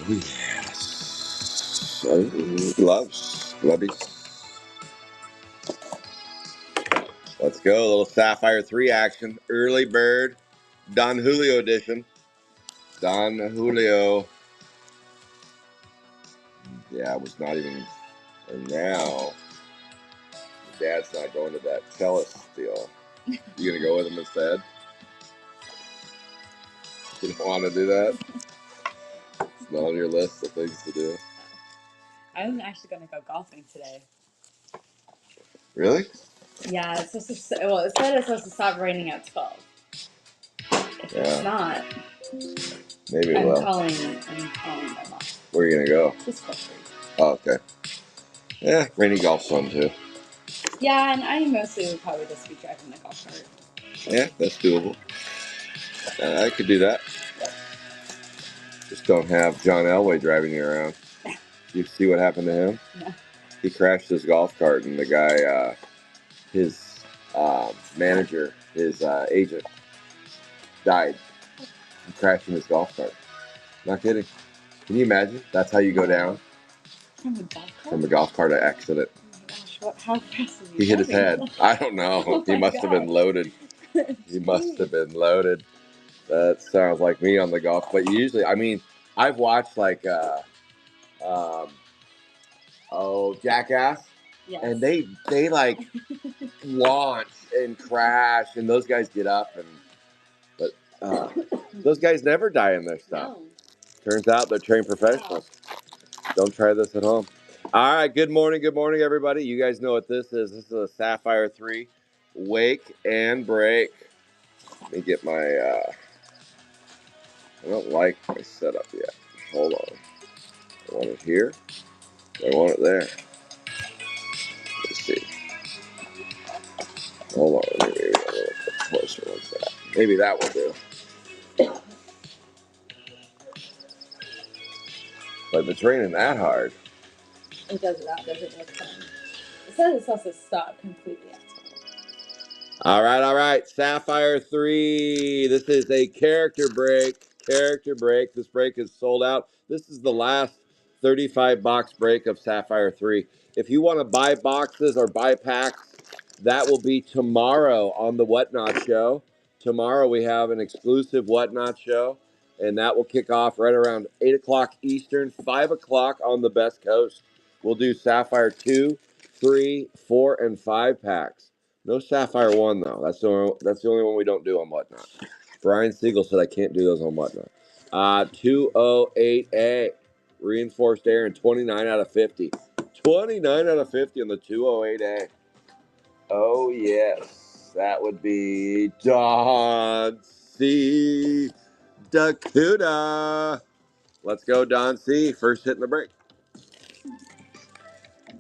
Oh, yes. Oh, gloves. Glovies. Let's go. A little Sapphire 3 action. Early bird. Don Julio edition. Don Julio. Yeah, I was not even. And now, Dad's not going to that Telus deal. You going to go with him instead? You don't want to do that? It's not on your list of things to do. I'm actually going to go golfing today. Really? Yeah, it's supposed to, well, it said it's supposed to stop raining at 12. If it's not, maybe it I'm will. calling my mom. Where are you going to go? Just for free. Oh, okay. Yeah, rainy golf's fun too. Yeah, and I mostly would probably just be driving the golf cart. Yeah, that's doable. I could do that. Just don't have John Elway driving you around. You see what happened to him? No. He crashed his golf cart, and the guy, his manager, his agent, died from crashing his golf cart. Not kidding. Can you imagine? That's how you go down From a golf cart? from a golf cart accident. Oh my gosh, how fast was He hit his head. I don't know. Oh He must have been loaded. He must have been loaded. That sounds like me on the golf. But usually, I mean, I've watched like, Jackass. Yes. And they like launch and crash, and those guys get up, but those guys never die in their stuff. No. Turns out they're trained professionals. Wow. Don't try this at home. All right, good morning, everybody. You guys know what this is. This is a Sapphire 3 wake and break. Let me get my, I don't like my setup yet. Hold on. I want it here. I want it there. Let's see. Hold on. Maybe a little bit closer like that. Maybe that will do. But if it's raining that hard. It does not. Doesn't look fun. It says it's supposed to stop completely at 12. All right. Sapphire 3. This is a character break. This break is sold out. This is the last 35 box break of Sapphire 3. If you want to buy boxes or buy packs, that will be tomorrow on the Whatnot Show. Tomorrow we have an exclusive Whatnot Show, and that will kick off right around 8 o'clock Eastern, 5 o'clock on the Best Coast. We'll do Sapphire 2, 3, 4, and 5 packs. No Sapphire 1, though. That's the only one we don't do on Whatnot. Brian Siegel said I can't do those on Whatnot. 208A. Reinforced air and 29 out of 50. 29 out of 50 on the 208A. Oh, yes. That would be Don C. Dakuda. Let's go, Don C. First hit in the break.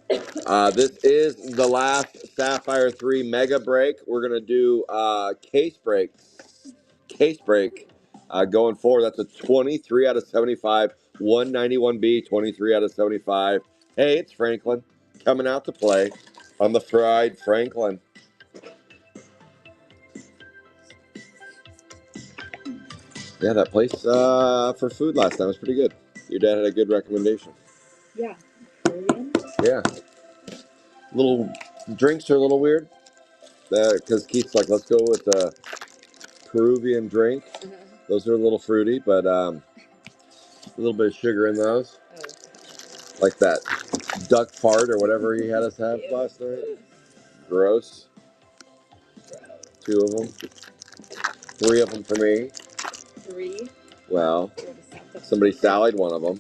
This is the last Sapphire 3 mega break. We're going to do case break. Going forward, that's a 23 out of 75. 191B, 23 out of 75. Hey, it's Franklin coming out to play on the Fried Franklin. Yeah, that place for food last time was pretty good. Your dad had a good recommendation. Yeah. Korean? Yeah. Little drinks are a little weird. Because Keith's like, let's go with the Peruvian drink. Those are a little fruity, but a little bit of sugar in those. Oh. Like that duck fart or whatever he had us have last night. Gross. 2 of them. 3 of them for me. 3? Well, somebody salad one of them.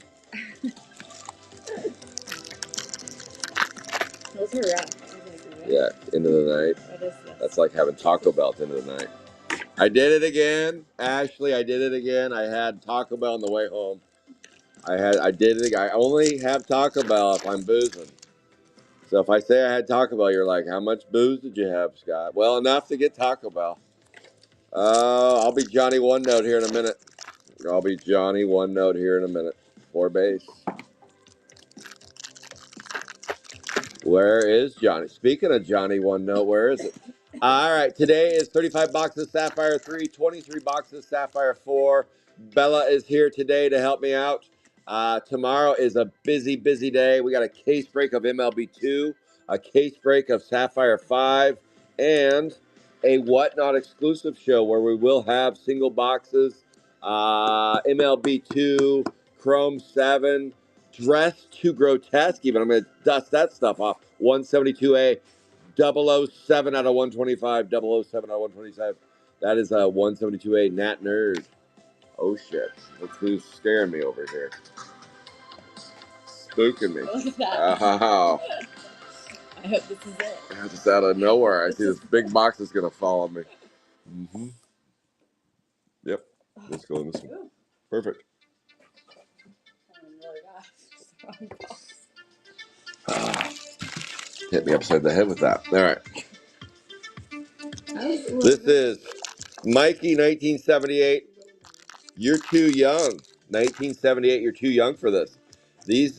Those are rough. Yeah, into the night. What is this? That's like having Taco Bell at the end of the night. I did it again, Ashley. I did it again. I had Taco Bell on the way home. I did it again. I only have Taco Bell if I'm boozing. So if I say I had Taco Bell, you're like, how much booze did you have, Scott? Well, enough to get Taco Bell. I'll be Johnny One Note here in a minute. For base. Where is Johnny? Speaking of Johnny One Note, where is it? All right, today is 35 boxes Sapphire 3, 23 boxes Sapphire 4. Bella is here today to help me out. Tomorrow is a busy, busy day. We got a case break of MLB2, a case break of Sapphire 5, and a Whatnot exclusive show where we will have single boxes, MLB2, Chrome 7, Dressed to Grotesque even. I'm going to dust that stuff off. 172A, 007 out of 125, 007 out of 125. That is a 172A Nat Nerd. Oh, shit. Look who's scaring me over here. Spooking me. Look at that. Oh. I hope this is it. Just out of nowhere, I see this big box is going to fall on me. Mm-hmm. Yep. Let's go in this one. Perfect. Oh my gosh. Hit me upside the head with that. All right. This is Mikey, 1978. You're too young. 1978. You're too young for this. These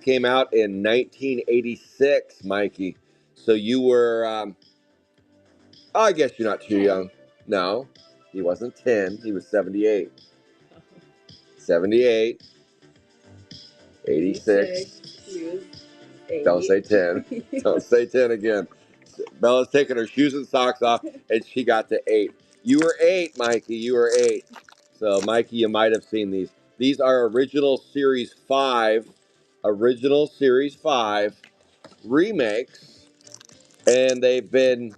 came out in 1986, Mikey. So you were. I guess you're not too young. No, he wasn't 10. He was 78. 78. 86. Don't say 10. Don't say 10 again. Bella's taking her shoes and socks off, and she got to 8. You were 8, Mikey. You were 8. So, Mikey, you might have seen these. These are original Series 5. Original Series 5 remakes, and they've been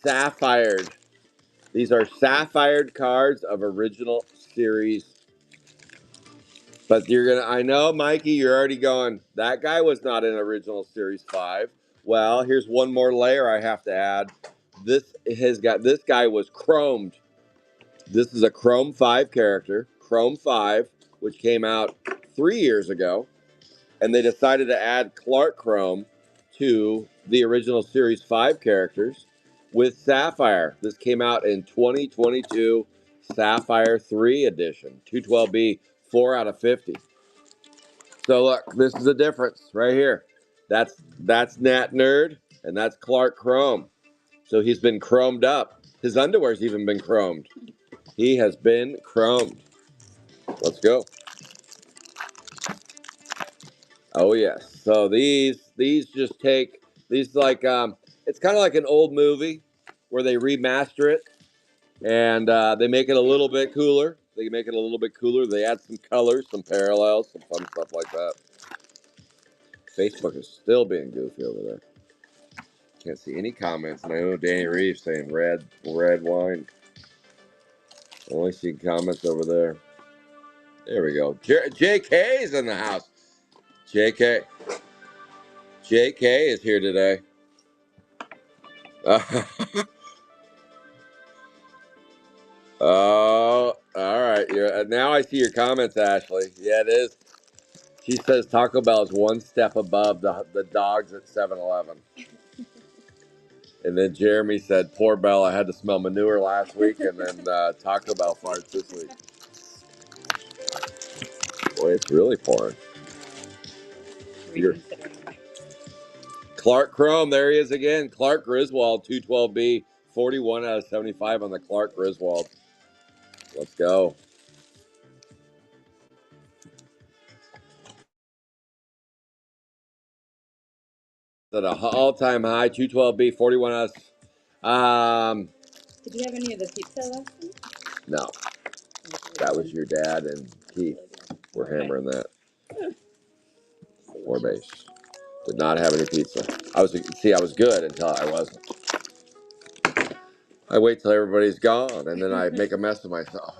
sapphired. These are sapphired cards of original Series. But you're going to, I know, Mikey, you're already going, that guy was not in original Series 5. Well, here's one more layer I have to add. This guy was chromed. This is a Chrome 5 character, Chrome 5, which came out 3 years ago. And they decided to add Clark Chrome to the original Series 5 characters with Sapphire. This came out in 2022 Sapphire 3 edition, 212B, 4 out of 50. So look, this is the difference right here. That's Nat Nerd, and that's Clark Chrome. So he's been chromed up. His underwear's even been chromed. He has been chromed. Let's go. Oh yes. So these just take these like it's kind of like an old movie where they remaster it and they make it a little bit cooler. They make it a little bit cooler. They add some colors, some parallels, some fun stuff like that. Facebook is still being goofy over there. Can't see any comments, and I know Danny Reeves saying red wine. Only see comments over there. There we go. JK's in the house. JK is here today. Oh, all right. Now I see your comments, Ashley. Yeah, it is. She says Taco Bell is one step above the dogs at 7-Eleven. And then Jeremy said, poor Bell, I had to smell manure last week, and then Taco Bell farts this week. Boy, it's really pouring. Clark Chrome, there he is again. Clark Griswold, 212B, 41 out of 75 on the Clark Griswold. Let's go. At an all-time high, 212B, 41 out of... Did you have any of the pizza last week? No. That was your dad and Keith. We're hammering that. 4 base. Did not have any pizza. I was good until I wasn't. I wait till everybody's gone, and then I make a mess of myself.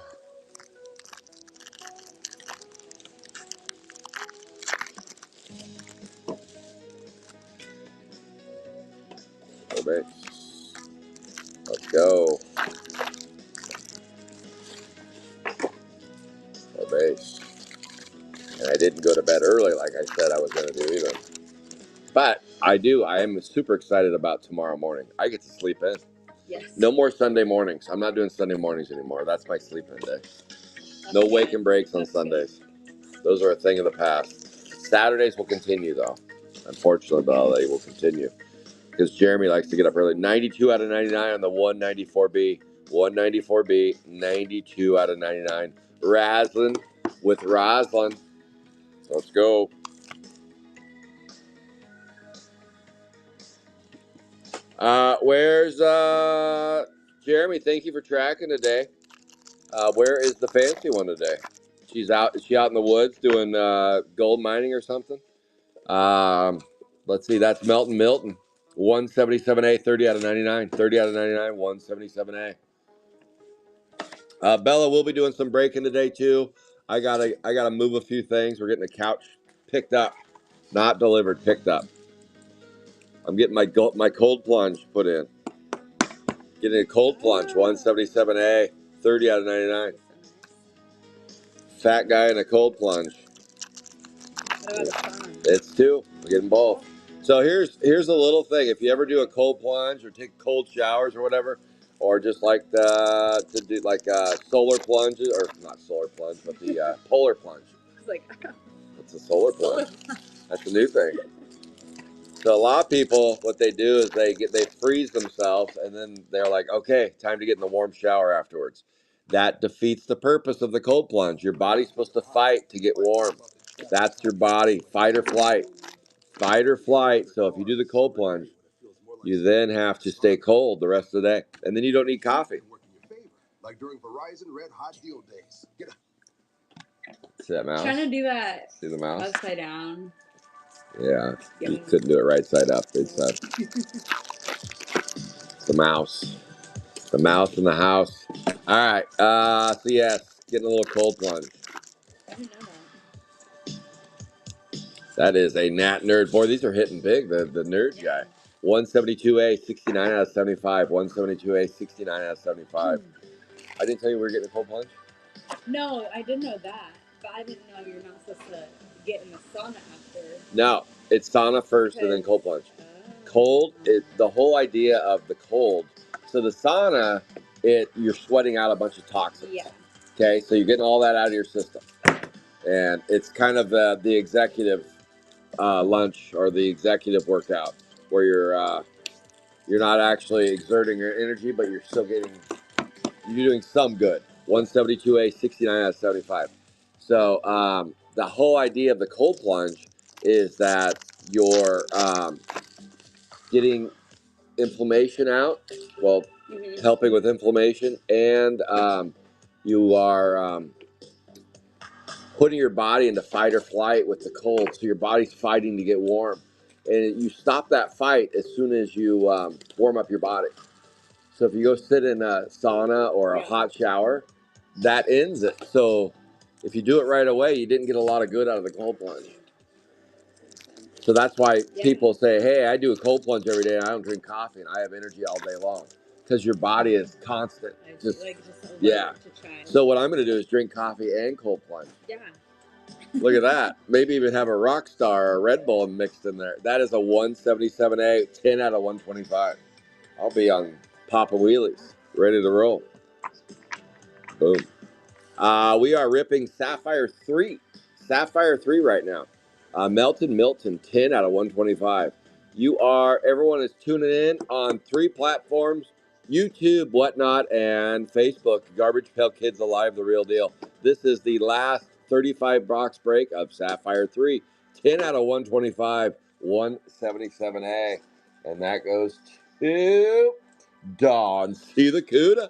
Full base. Let's go. Full base. And I didn't go to bed early like I said I was going to do either. But I do. I am super excited about tomorrow morning. I get to sleep in. Yes. No more Sunday mornings. I'm not doing Sunday mornings anymore. That's my sleep-in day. No wake and breaks on Sundays. Those are a thing of the past. Saturdays will continue, though. Unfortunately, though, they will continue. Because Jeremy likes to get up early. 92 out of 99 on the 194B. 194B, 92 out of 99. Raslin with Roslyn. Let's go. Where's Jeremy? Thank you for tracking today. Where is the fancy one today? She's out. Is she out in the woods doing gold mining or something? Let's see. That's Milton. 177A, 30 out of 99. 30 out of 99, 177A. Bella, we'll be doing some breaking today too. I gotta move a few things. We're getting a couch picked up, not delivered, picked up. I'm getting my cold plunge put in. Getting a cold plunge, 177A, 30 out of 99. Fat guy in a cold plunge. What about the sun? It's two. We're getting both. So here's a little thing. If you ever do a cold plunge or take cold showers or whatever, or just like to do like solar plunges, or not solar plunge, but the polar plunge. It's like It's a solar plunge. That's the new thing. So a lot of people, what they do is they freeze themselves, and then they're like, okay, time to get in the warm shower afterwards. That defeats the purpose of the cold plunge. Your body's supposed to fight to get warm. That's your body, fight or flight. Fight or flight. So if you do the cold plunge, you then have to stay cold the rest of the day, and then you don't need coffee. Like during Verizon Red Hot Deal Days. See that mouse? Trying to do that. See the mouse? Upside down. Yeah, you couldn't do it right side up. It's the mouse. The mouse in the house. All right. So yes, getting a little cold plunge. I didn't know that. That is a Nat nerd. Boy, these are hitting big. The nerd guy. 172A, 69 out of 75. 172A, 69 out of 75. I didn't tell you we were getting a cold plunge? No, I did know that. But I didn't know you're not supposed to get in the sauna after. No, it's sauna first and then cold plunge. Cold, the whole idea of the cold. So the sauna, you're sweating out a bunch of toxins. Yeah. Okay, so you're getting all that out of your system. And it's kind of the executive lunch or the executive workout where you're not actually exerting your energy, but you're doing some good. 172A, 69 out of 75. So the whole idea of the cold plunge is that you're getting inflammation out, well, helping with inflammation, and you are putting your body into fight or flight with the cold, so your body's fighting to get warm. And you stop that fight as soon as you warm up your body. So if you go sit in a sauna or a hot shower, that ends it. So if you do it right away, you didn't get a lot of good out of the cold plunge. So that's why people say, hey, I do a cold plunge every day and I don't drink coffee and I have energy all day long. Because your body is constant. Yeah. So what I'm going to do is drink coffee and cold plunge. Yeah. Look at that. Maybe even have a Rockstar or a Red Bull mixed in there. That is a 177A, 10 out of 125. I'll be on Papa Wheelies, ready to roll. Boom. We are ripping Sapphire 3. Sapphire 3 right now. Milton, 10 out of 125. Everyone is tuning in on 3 platforms, YouTube, whatnot, and Facebook. Garbage Pail Kids Alive, the real deal. This is the last 35 box break of Sapphire 3. 10 out of 125, 177A. And that goes to Don C. the Cuda.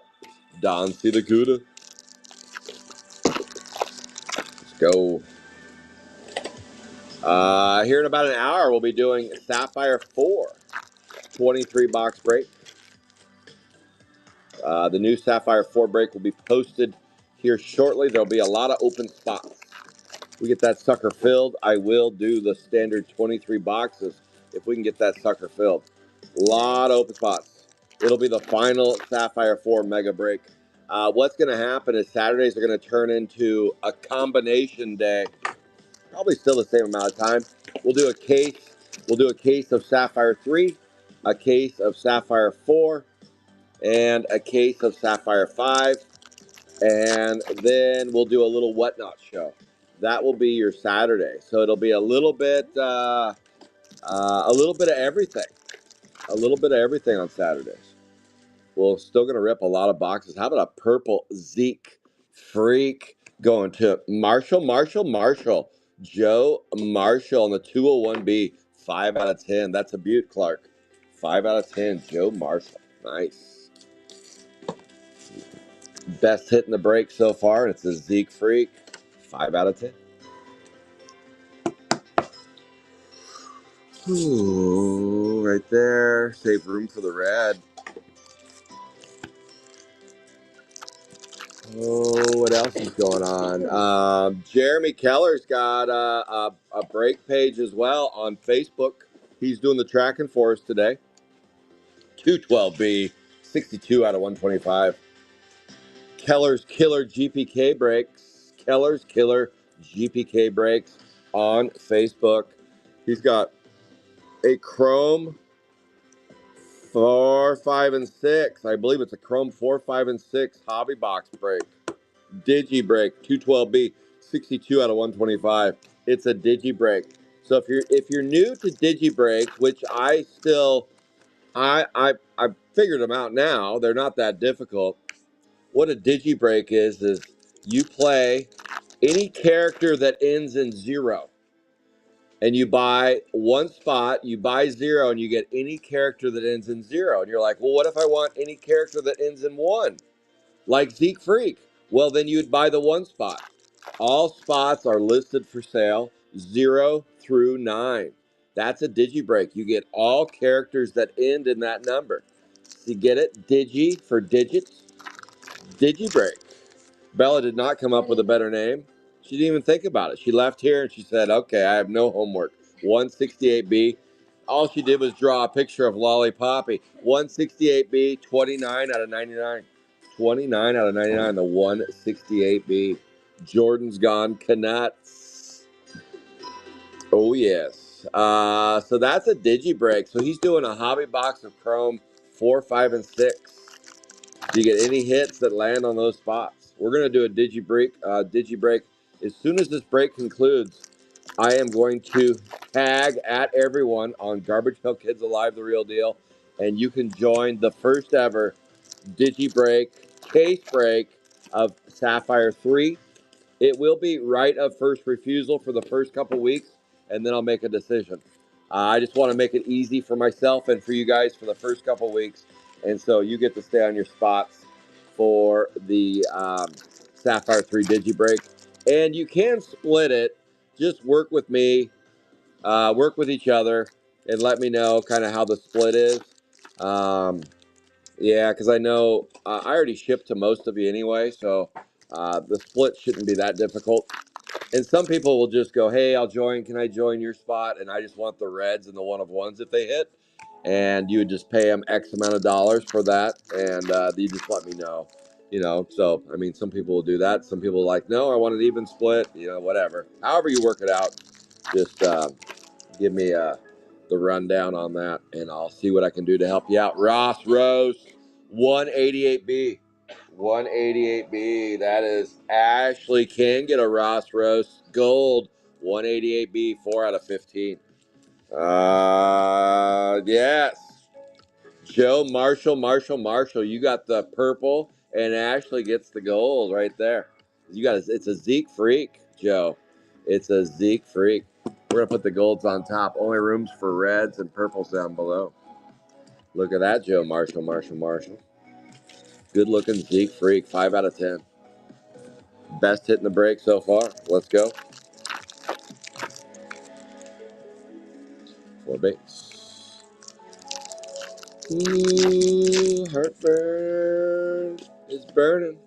Don C. the Cuda. Let's go. Here in about an hour, we'll be doing Sapphire 4, 23 box break. The new Sapphire 4 break will be posted here shortly. There'll be a lot of open spots. We get that sucker filled, I will do the standard 23 boxes if we can get that sucker filled. A lot of open spots. It'll be the final Sapphire 4 mega break. What's going to happen is Saturdays are going to turn into a combination day. Probably still the same amount of time. We'll do a case of Sapphire 3, a case of Sapphire 4, and a case of Sapphire 5. And then we'll do a little whatnot show. That will be your Saturday. So it'll be a little bit of everything. A little bit of everything on Saturdays. We're still going to rip a lot of boxes. How about a purple Zeke freak going to Marshall? Joe Marshall on the 201B. 5 out of 10. That's a beaut, Clark. 5 out of 10. Joe Marshall. Nice. Best hit in the break so far. It's a Zeke Freak. 5 out of 10. Ooh, right there. Save room for the red. Oh, what else is going on? Jeremy Keller's got a break page as well on Facebook. He's doing the tracking for us today. 212B, 62 out of 125. Keller's Killer GPK breaks. Keller's Killer GPK breaks on Facebook. He's got a Chrome 4, 5, and 6. I believe it's a Chrome 4, 5, and 6 hobby box break. Digi break 212B, 62 out of 125. It's a digi break. So if you're new to digi breaks, which I figured them out now. They're not that difficult. What a digi break is you play any character that ends in 0. And you buy one spot, you buy 0, and you get any character that ends in 0. And you're like, well, what if I want any character that ends in 1? Like Zeke Freak. Well, then you'd buy the 1 spot. All spots are listed for sale 0 through 9. That's a digi break. You get all characters that end in that number. So you get it? Digi for digits. Digi break. Bella did not come up with a better name. She didn't even think about it. She left here and she said, okay, I have no homework. 168B. All she did was draw a picture of Lolly Poppy. 168B, 29 out of 99. 29 out of 99, the 168B. Jordan's gone Canuts. Oh, yes. So that's a digi break. So he's doing a hobby box of Chrome 4, 5, and 6. Do you get any hits that land on those spots? We're going to do a digi break. As soon as this break concludes, I am going to tag at everyone on Garbage Pail Kids Alive, the real deal, and you can join the first ever digi break, case break of Sapphire 3. It will be right of first refusal for the first couple weeks, and then I'll make a decision. I just want to make it easy for myself and for you guys for the first couple weeks, and so you get to stay on your spots for the Sapphire 3 Digi Break. And you can split it. Just work with me, work with each other, and let me know kind of how the split is. Yeah, because I know I already shipped to most of you anyway, so the split shouldn't be that difficult. And some people will just go, hey, I'll join. Can I join your spot? And I just want the reds and the one of ones if they hit. And you would just pay them X amount of dollars for that. And you just let me know. So, I mean, some people will do that. Some people are like, no, I want an even split, whatever. However you work it out, just give me the rundown on that, and I'll see what I can do to help you out. Ross Rose, 188B. 188B. That is Ashley can get a Ross Rose Gold. 188B, 4 out of 15. Yes. Joe Marshall. You got the purple, and Ashley gets the gold right there. It's a Zeke Freak, Joe. It's a Zeke Freak. We're gonna put the golds on top. Only rooms for reds and purples down below. Look at that, Joe Marshall. Good looking Zeke Freak, 5 out of 10. Best hit in the break so far. Let's go. 4 base. Ooh, heartburn is burning.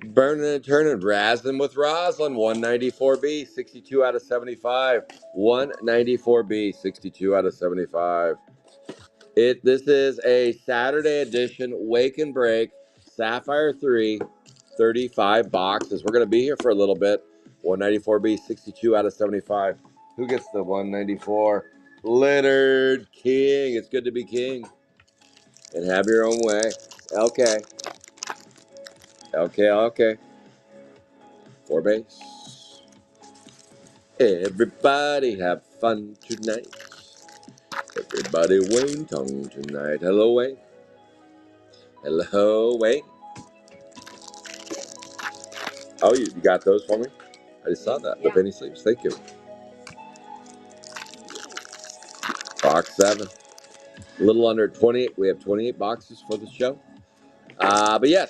Burning and turning. Razzing with Roslyn. 194B, 62 out of 75. 194B, 62 out of 75. This is a Saturday edition Wake and Break Sapphire 3 35 boxes. We're going to be here for a little bit. 194B, 62 out of 75. Who gets the 194? Leonard King. It's good to be king and have your own way. Okay. 4 base. Everybody have fun tonight. Everybody Wayne tongue tonight. Hello, Wayne. Hello, Wayne. Oh, you got those for me? I just saw that. Yeah. The penny sleeves. Thank you. Box 7. A little under 28. We have 28 boxes for the show. But yes,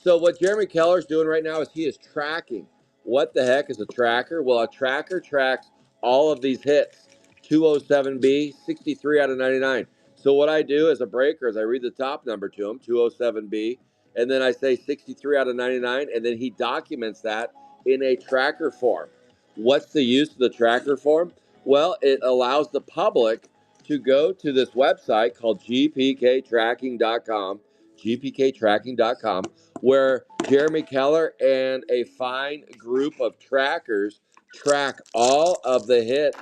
so what Jeremy Keller's doing right now is he is tracking. What the heck is a tracker? Well, a tracker tracks all of these hits. 207B, 63 out of 99. So what I do as a breaker is I read the top number to him, 207B, and then I say 63 out of 99, and then he documents that in a tracker form. What's the use of the tracker form? Well, it allows the public to go to this website called gpktracking.com, gpktracking.com, where Jeremy Keller and a fine group of trackers track all of the hits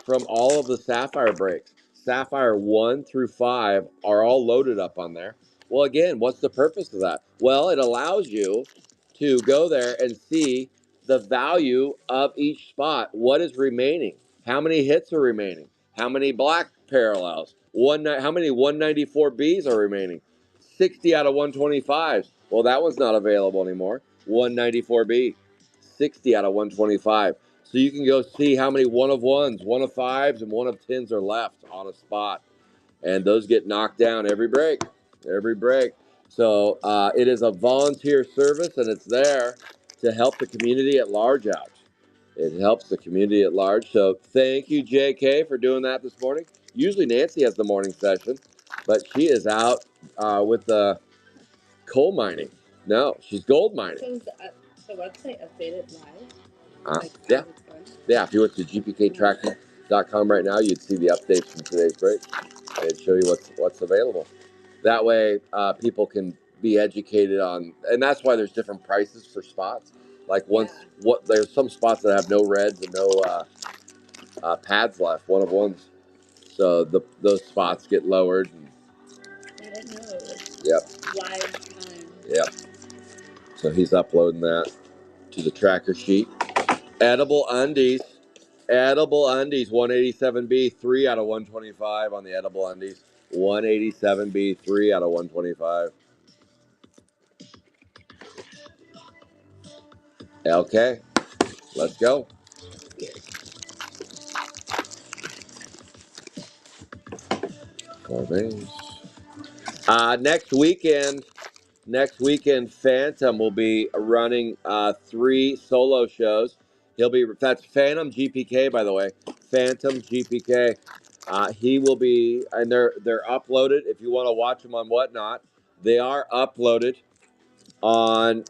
from all of the Sapphire breaks. Sapphire 1 through 5 are all loaded up on there. Well, again, what's the purpose of that? Well, it allows you to go there and see the value of each spot. What is remaining? How many hits are remaining? How many black parallels? How many 194Bs are remaining? 60 out of 125s. Well, that one's not available anymore. 194B, 60 out of 125. So you can go see how many one of ones, one of fives, and one of tens are left on a spot. And those get knocked down every break, every break. So it is a volunteer service, and it's there to help the community at large out. It helps the community at large. So thank you, JK, for doing that this morning. Usually Nancy has the morning session, but she is out with the coal mining. No, she's gold mining. So is the website updated live? Yeah. As it's going? Yeah, if you went to gpktracking.com right now, you'd see the updates from today's break. It'd show you what's available. That way, people can be educated on, and that's why there's different prices for spots. Like there's some spots that have no reds and no pads left, one of ones. So those spots get lowered. I didn't know it was Yep. live time. Yep. So he's uploading that to the tracker sheet. Edible undies. Edible undies, 187B, 3 out of 125 on the edible undies. 187B, 3 out of 125. Okay, let's go. Corvées. Next weekend, Phantom will be running 3 solo shows. That's Phantom GPK, by the way. Phantom GPK. He will be, and they're uploaded. If you want to watch them on Whatnot, they are uploaded on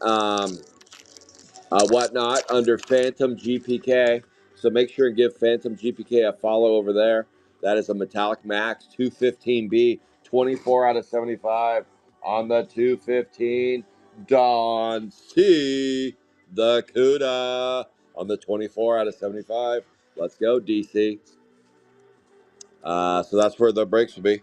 Whatnot under Phantom GPK. So make sure and give Phantom GPK a follow over there. That is a Metallic Max 215B, 24 out of 75 on the 215. Don C. The CUDA on the 24 out of 75. Let's go, DC. So that's where the breaks will be.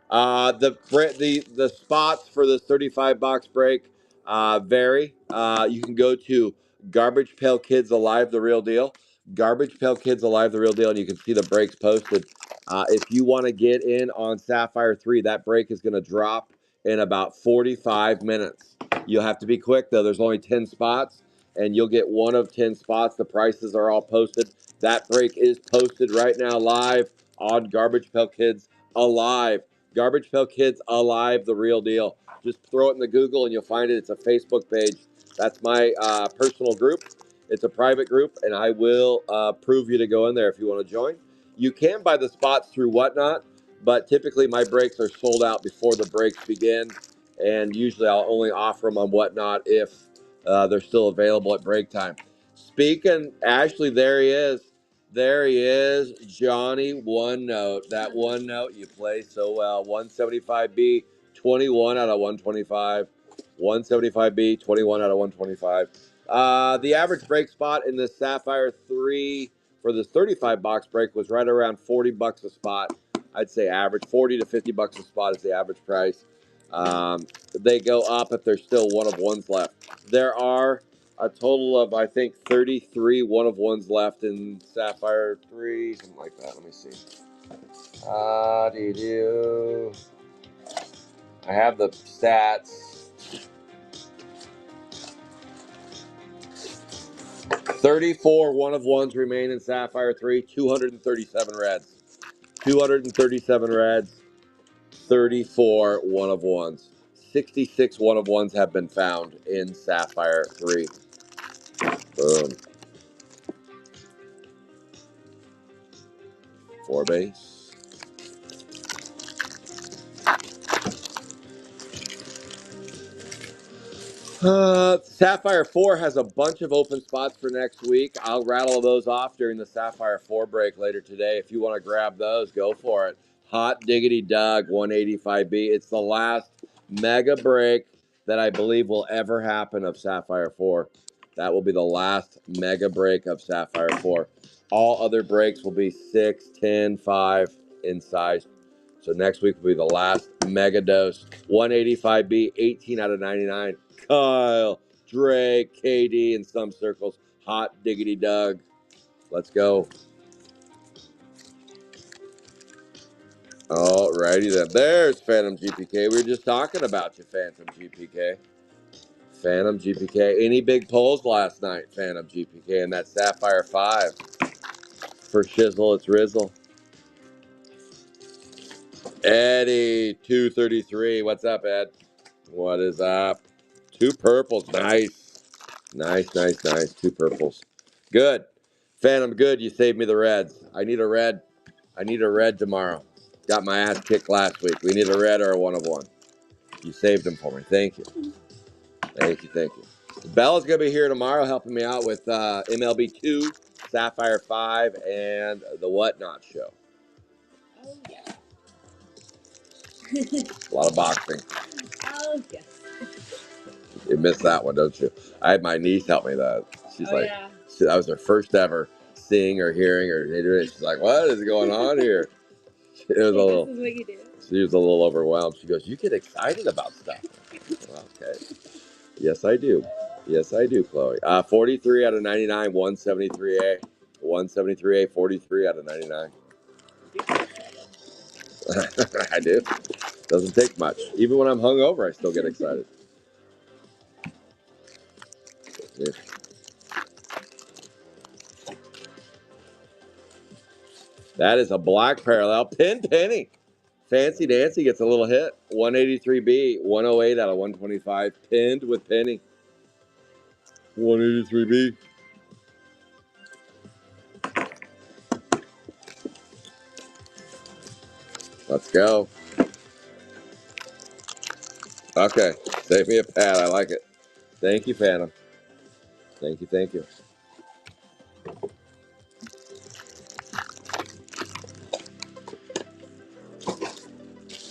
The spots for this 35 box break vary. You can go to Garbage Pail Kids Alive, the real deal. Garbage Pail Kids Alive, the real deal, and you can see the breaks posted. If you want to get in on Sapphire 3, that break is going to drop in about 45 minutes. You'll have to be quick, though. There's only 10 spots, and you'll get one of 10 spots. The prices are all posted. That break is posted right now live on Garbage Pail Kids Alive. Garbage Pail Kids Alive, the real deal. Just throw it in the Google and you'll find it. It's a Facebook page. That's my personal group. It's a private group, and I will prove you to go in there if you want to join. You can buy the spots through Whatnot, but typically my breaks are sold out before the breaks begin, and usually I'll only offer them on Whatnot if they're still available at break time. Speaking, Ashley, there he is. There he is, Johnny One Note. That one note you play so well. 175B, 21 out of 125. 175B, 21 out of 125. The average break spot in the Sapphire 3 for this 35 box break was right around 40 bucks a spot. I'd say average 40 to 50 bucks a spot is the average price. They go up if there's still one of ones left. There are a total of, I think, 33 one of ones left in Sapphire 3, something like that. Let me see. I have the stats. 34 one of ones remain in Sapphire 3, 237 reds. 237 reds, 34 one of ones. 66 one of ones have been found in Sapphire 3. Boom. 4 base. Sapphire 4 has a bunch of open spots for next week. I'll rattle those off during the Sapphire 4 break later today. If you want to grab those, go for it. Hot Diggity Dog 185B. It's the last mega break that I believe will ever happen of Sapphire 4. That will be the last mega break of Sapphire 4. All other breaks will be 6, 10, 5 in size. So next week will be the last mega dose. 185B, 18 out of 99. Kyle, Drake, KD in some circles. Hot Diggity Doug. Let's go. Alrighty then. There's Phantom GPK. We were just talking about you, Phantom GPK. Phantom GPK. Any big pulls last night, Phantom GPK, and that Sapphire 5. For Shizzle, it's Rizzle. Eddie, 233. What's up, Ed? What is up? 2 purples. Nice. Nice. 2 purples. Good. Phantom, good. You saved me the reds. I need a red. I need a red tomorrow. Got my ass kicked last week. We need a red or a 1 of 1. You saved them for me. Thank you. Thank you. Bella's going to be here tomorrow helping me out with MLB 2, Sapphire 5, and the Whatnot show. Oh, yeah. A lot of boxing. Oh, yes. You missed that one, don't you? I had my niece help me that. She's like, yeah. that was her first ever seeing or hearing or hearing. She's like, what is going on here? It was a little. This is what you do. She was a little overwhelmed. She goes, you get excited about stuff. Well, okay. Yes, I do. Yes, I do, Chloe. 43 out of 99, 173A. 173A, 43 out of 99. I do. Doesn't take much. Even when I'm hungover, I still get excited. Yeah. That is a black parallel. Pin Penny. Fancy Nancy gets a little hit. 183B, 108 out of 125. Pinned with Penny. 183B. Let's go. Okay. Save me a pad. I like it. Thank you, Phantom. Thank you.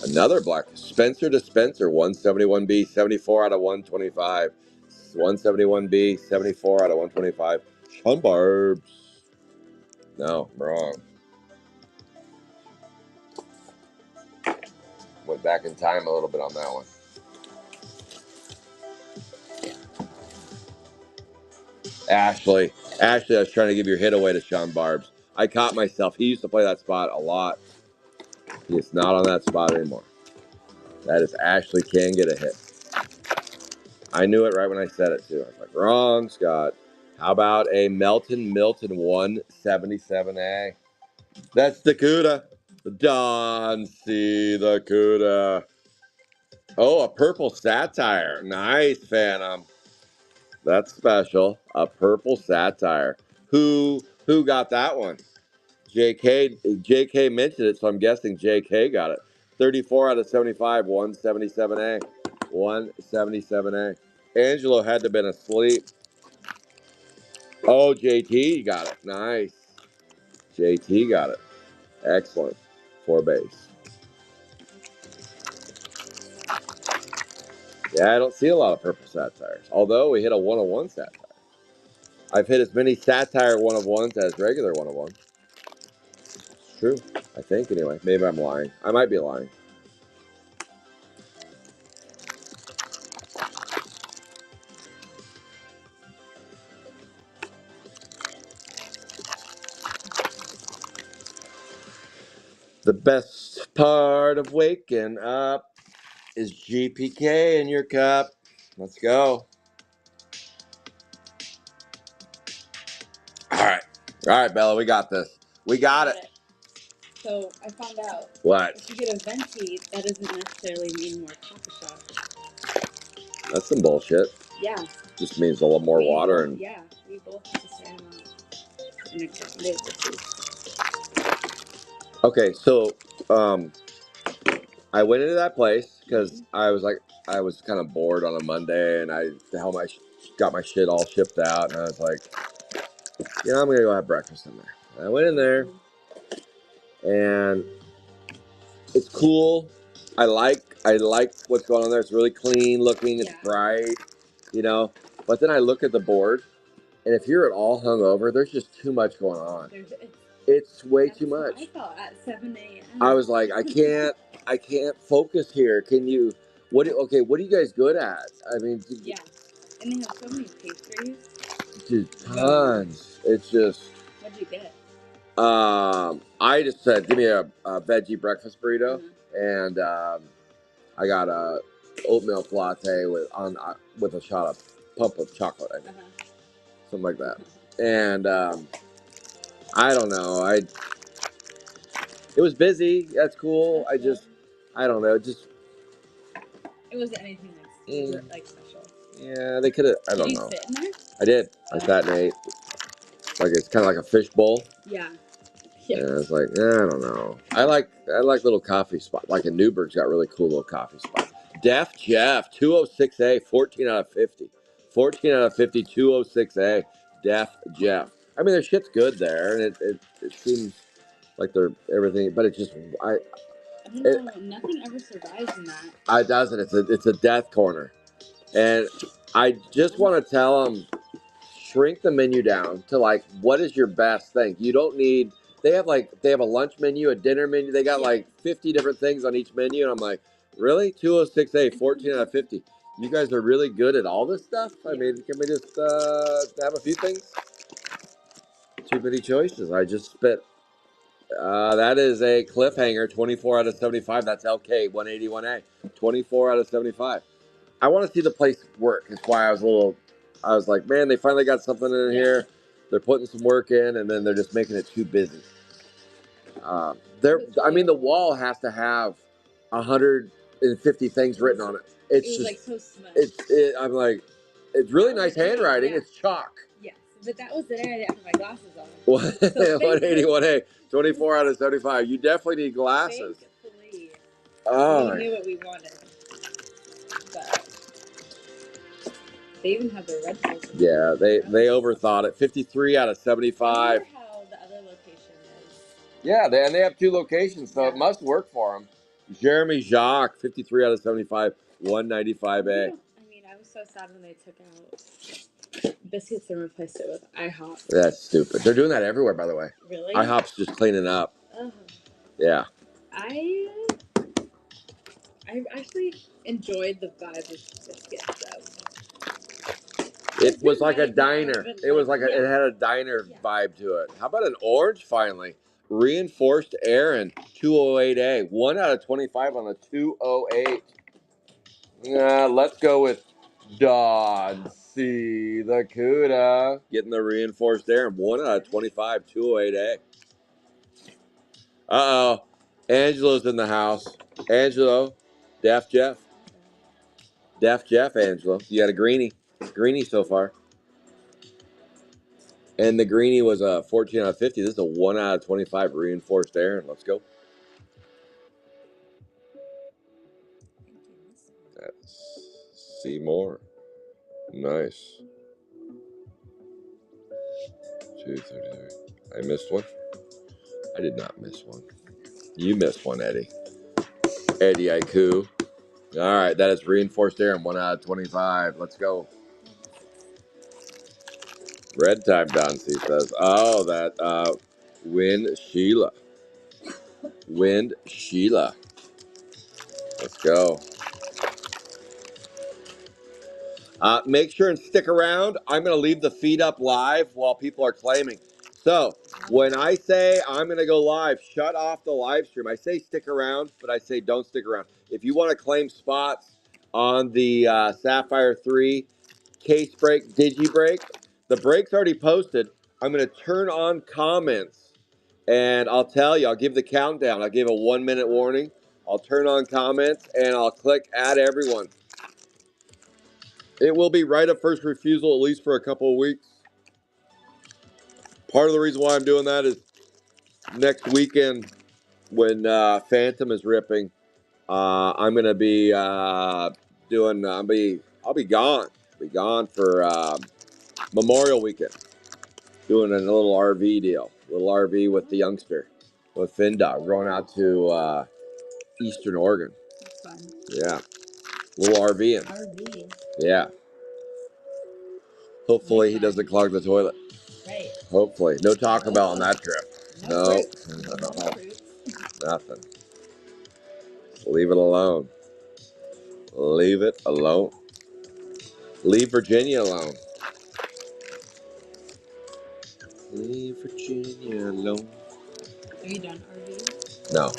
Another black. Spencer to Spencer. 171B, 74 out of 125. 171B, 74 out of 125. Sean Barbs. No, I'm wrong. Went back in time a little bit on that one. Ashley, I was trying to give your hit away to Sean Barbs. I caught myself. He used to play that spot a lot. He is not on that spot anymore. That is Ashley can get a hit. I knew it right when I said it too. I was like, wrong, Scott. How about a Milton 177A? That's the CUDA. Don C. the CUDA. Oh, a purple satire. Nice, Phantom. That's special. A purple satire. Who got that one? JK mentioned it, so I'm guessing JK got it. 34 out of 75, 177A. 177A. Angelo had to have been asleep. Oh, JT got it. Nice. JT got it. Excellent. 4 base. Yeah, I don't see a lot of purple satires. Although we hit a 101 satire. I've hit as many satire 101s as regular 101s. It's true. I think anyway. Maybe I'm lying. I might be lying. The best part of waking up is GPK in your cup. Let's go. All right, Bella, we got this. We got it. So I found out. What? If you get a venti, that doesn't necessarily mean more coffee shop. That's some bullshit. Yeah. Just means a little more water and. Yeah, we both have the same amount. And it Okay, so I went into that place because I was kind of bored on a Monday, and got my shit all shipped out, and I was like, I'm gonna go have breakfast in there. And I went in there, and it's cool. I like what's going on there. It's really clean looking. It's bright, But then I look at the board, and if you're at all hungover, there's just too much going on. It's way too much. I felt at 7 a.m. I was like, I can't focus here. Can you? What are you guys good at? I mean, yeah, and they have so many pastries. Dude, tons. It's just. What did you get? I just said, give me a veggie breakfast burrito, and I got a oat milk latte with a shot of pump of chocolate, I think, something like that. And I don't know. It was busy. That's cool. I don't know. It wasn't anything like special. Yeah, they could have. I don't know. Did you sit in there? I did. I sat and ate. Like it's kind of like a fish bowl. Yeah. Yeah. And I was like, I don't know. I like little coffee spots. Like in Newburgh's got really cool little coffee spots. Def Jeff, 206A, 14 out of 50. 14 out of 50, 206A. Def Jeff. I mean, their shit's good there, and it seems like they're everything, but it's just I don't know. Nothing ever survives in that. It doesn't. It's a death corner, and I just want to tell them, shrink the menu down to like, what is your best thing? You don't need. They have a lunch menu, a dinner menu. They got like 50 different things on each menu, and I'm like, really? 206A, 14 out of 50. You guys are really good at all this stuff. I mean, can we just have a few things? Too many choices. I just spit. That is a cliffhanger. 24 out of 75. That's LK 181A. 24 out of 75. I want to see the place work. That's why I was like, man, they finally got something in here. They're putting some work in, and then they're just making it too busy. The wall has to have 150 things written on it. It's just like so smudged. I'm like, it's really nice handwriting. Yeah. It's chalk. Yes, but that was the day I didn't have my glasses on. 181A, 24 out of 75. You definitely need glasses. Thankfully, oh, we knew what we wanted. But they even have their Red Bulls. Yeah, they overthought it. 53 out of 75. I wonder how the other location is. Yeah, they have two locations, so it must work for them. Jeremy Jacques, 53 out of 75, 195A. I mean, I was so sad when they took out biscuits and replaced it with IHOP. That's stupid. They're doing that everywhere, by the way. Really? IHOP's just cleaning up. Yeah. I actually enjoyed the vibe of biscuits, though. It was like a diner. It was like it had a diner vibe to it. How about an orange finally? Reinforced Aaron, 208A. 1 out of 25 on a 208. Let's go with Dodd C. The Cuda. Getting the reinforced Aaron. 1 out of 25, 208A. Uh-oh. Angelo's in the house. Angelo. Def Jeff. Def Jeff, Angelo. You got a greenie. Greenie so far. And the greenie was a 14 out of 50. This is a 1 out of 25 reinforced Aaron. Let's go. Let's see more. Nice. 233. I missed one. I did not miss one. You missed one, Eddie. Eddie Iku. All right, that is reinforced Aaron. 1 out of 25. Let's go. Red time, Don C says. Oh, that Wind Sheila. Wind Sheila. Let's go. Make sure and stick around. I'm going to leave the feed up live while people are claiming. So when I say I'm going to go live, shut off the live stream. I say stick around, but I say don't stick around. If you want to claim spots on the Sapphire 3 case break, digi break, the break's already posted. I'm going to turn on comments, and I'll tell you, I'll give the countdown. I'll give a 1 minute warning. I'll turn on comments, and I'll click add everyone. It will be right of first refusal, at least for a couple of weeks. Part of the reason why I'm doing that is next weekend when Phantom is ripping, I'm going to be doing, I'll be gone. Be gone for Memorial Weekend. Doing a little RV deal. Little RV with the youngster, with Finn Dog. We're going out to Eastern Oregon. That's fun. Yeah. Little RV. RV. Yeah. Hopefully he doesn't clog the toilet. Right. Hopefully. No Taco Bell on that trip. No. Nothing. Leave it alone. Leave it alone. Leave Virginia alone. Leave Virginia alone. Have you done RV? No.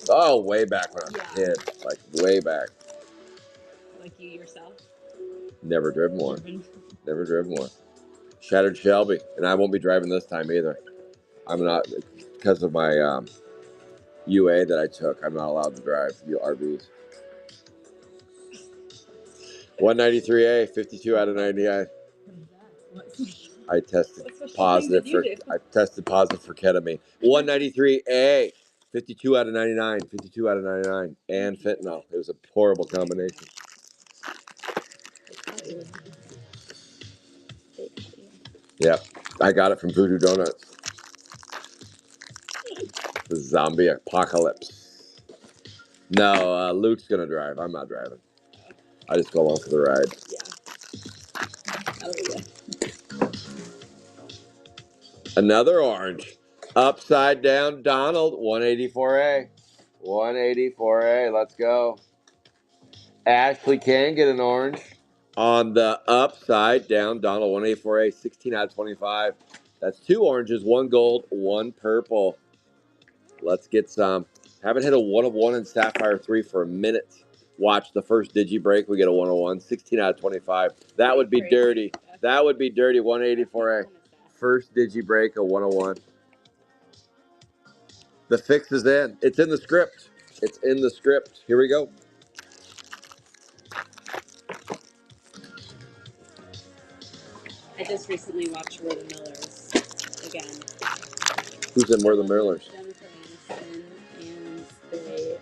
Oh, way back when I was a kid. Like, way back. Like you yourself? Never driven one. Never driven one. Shattered Shelby. And I won't be driving this time either. I'm not, because of my UA that I took, I'm not allowed to drive RVs. 193A, 52 out of 99. I tested positive for ketamine. 193A, 52 out of 99, 52 out of 99, and fentanyl. It was a horrible combination. Yep, I got it from Voodoo Donuts. The zombie apocalypse. No, Luke's gonna drive. I'm not driving. I just go along for the ride. Another orange. Upside down Donald, 184A. 184A, let's go. Ashley can get an orange on the upside down Donald, 184A, 16 out of 25. That's 2 oranges, 1 gold, 1 purple. Let's get some. Haven't hit a 1 of 1 in Sapphire 3 for a minute. Watch the first digi break. We get a 101, 16 out of 25. That would be dirty. That would be dirty, 184A. First digi break, a 101. The fix is in. It's in the script. It's in the script. Here we go. I just recently watched We're the Millers again. Who's in We're the Millers? Jennifer Aniston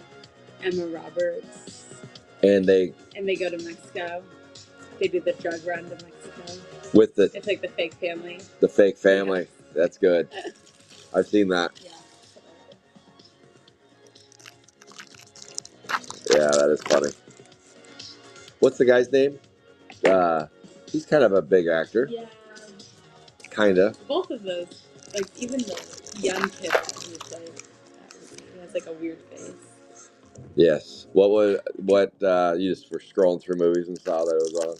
and Emma Roberts. And they go to Mexico. They do the drug run to Mexico. With the... It's like the fake family. The fake family. Yeah. That's good. I've seen that. Yeah. Yeah, that is funny. What's the guy's name? He's kind of a big actor. Yeah. Kinda. Both of those, like even the young kid who plays, he has like a weird face. Yes. You just were scrolling through movies and saw that it was on.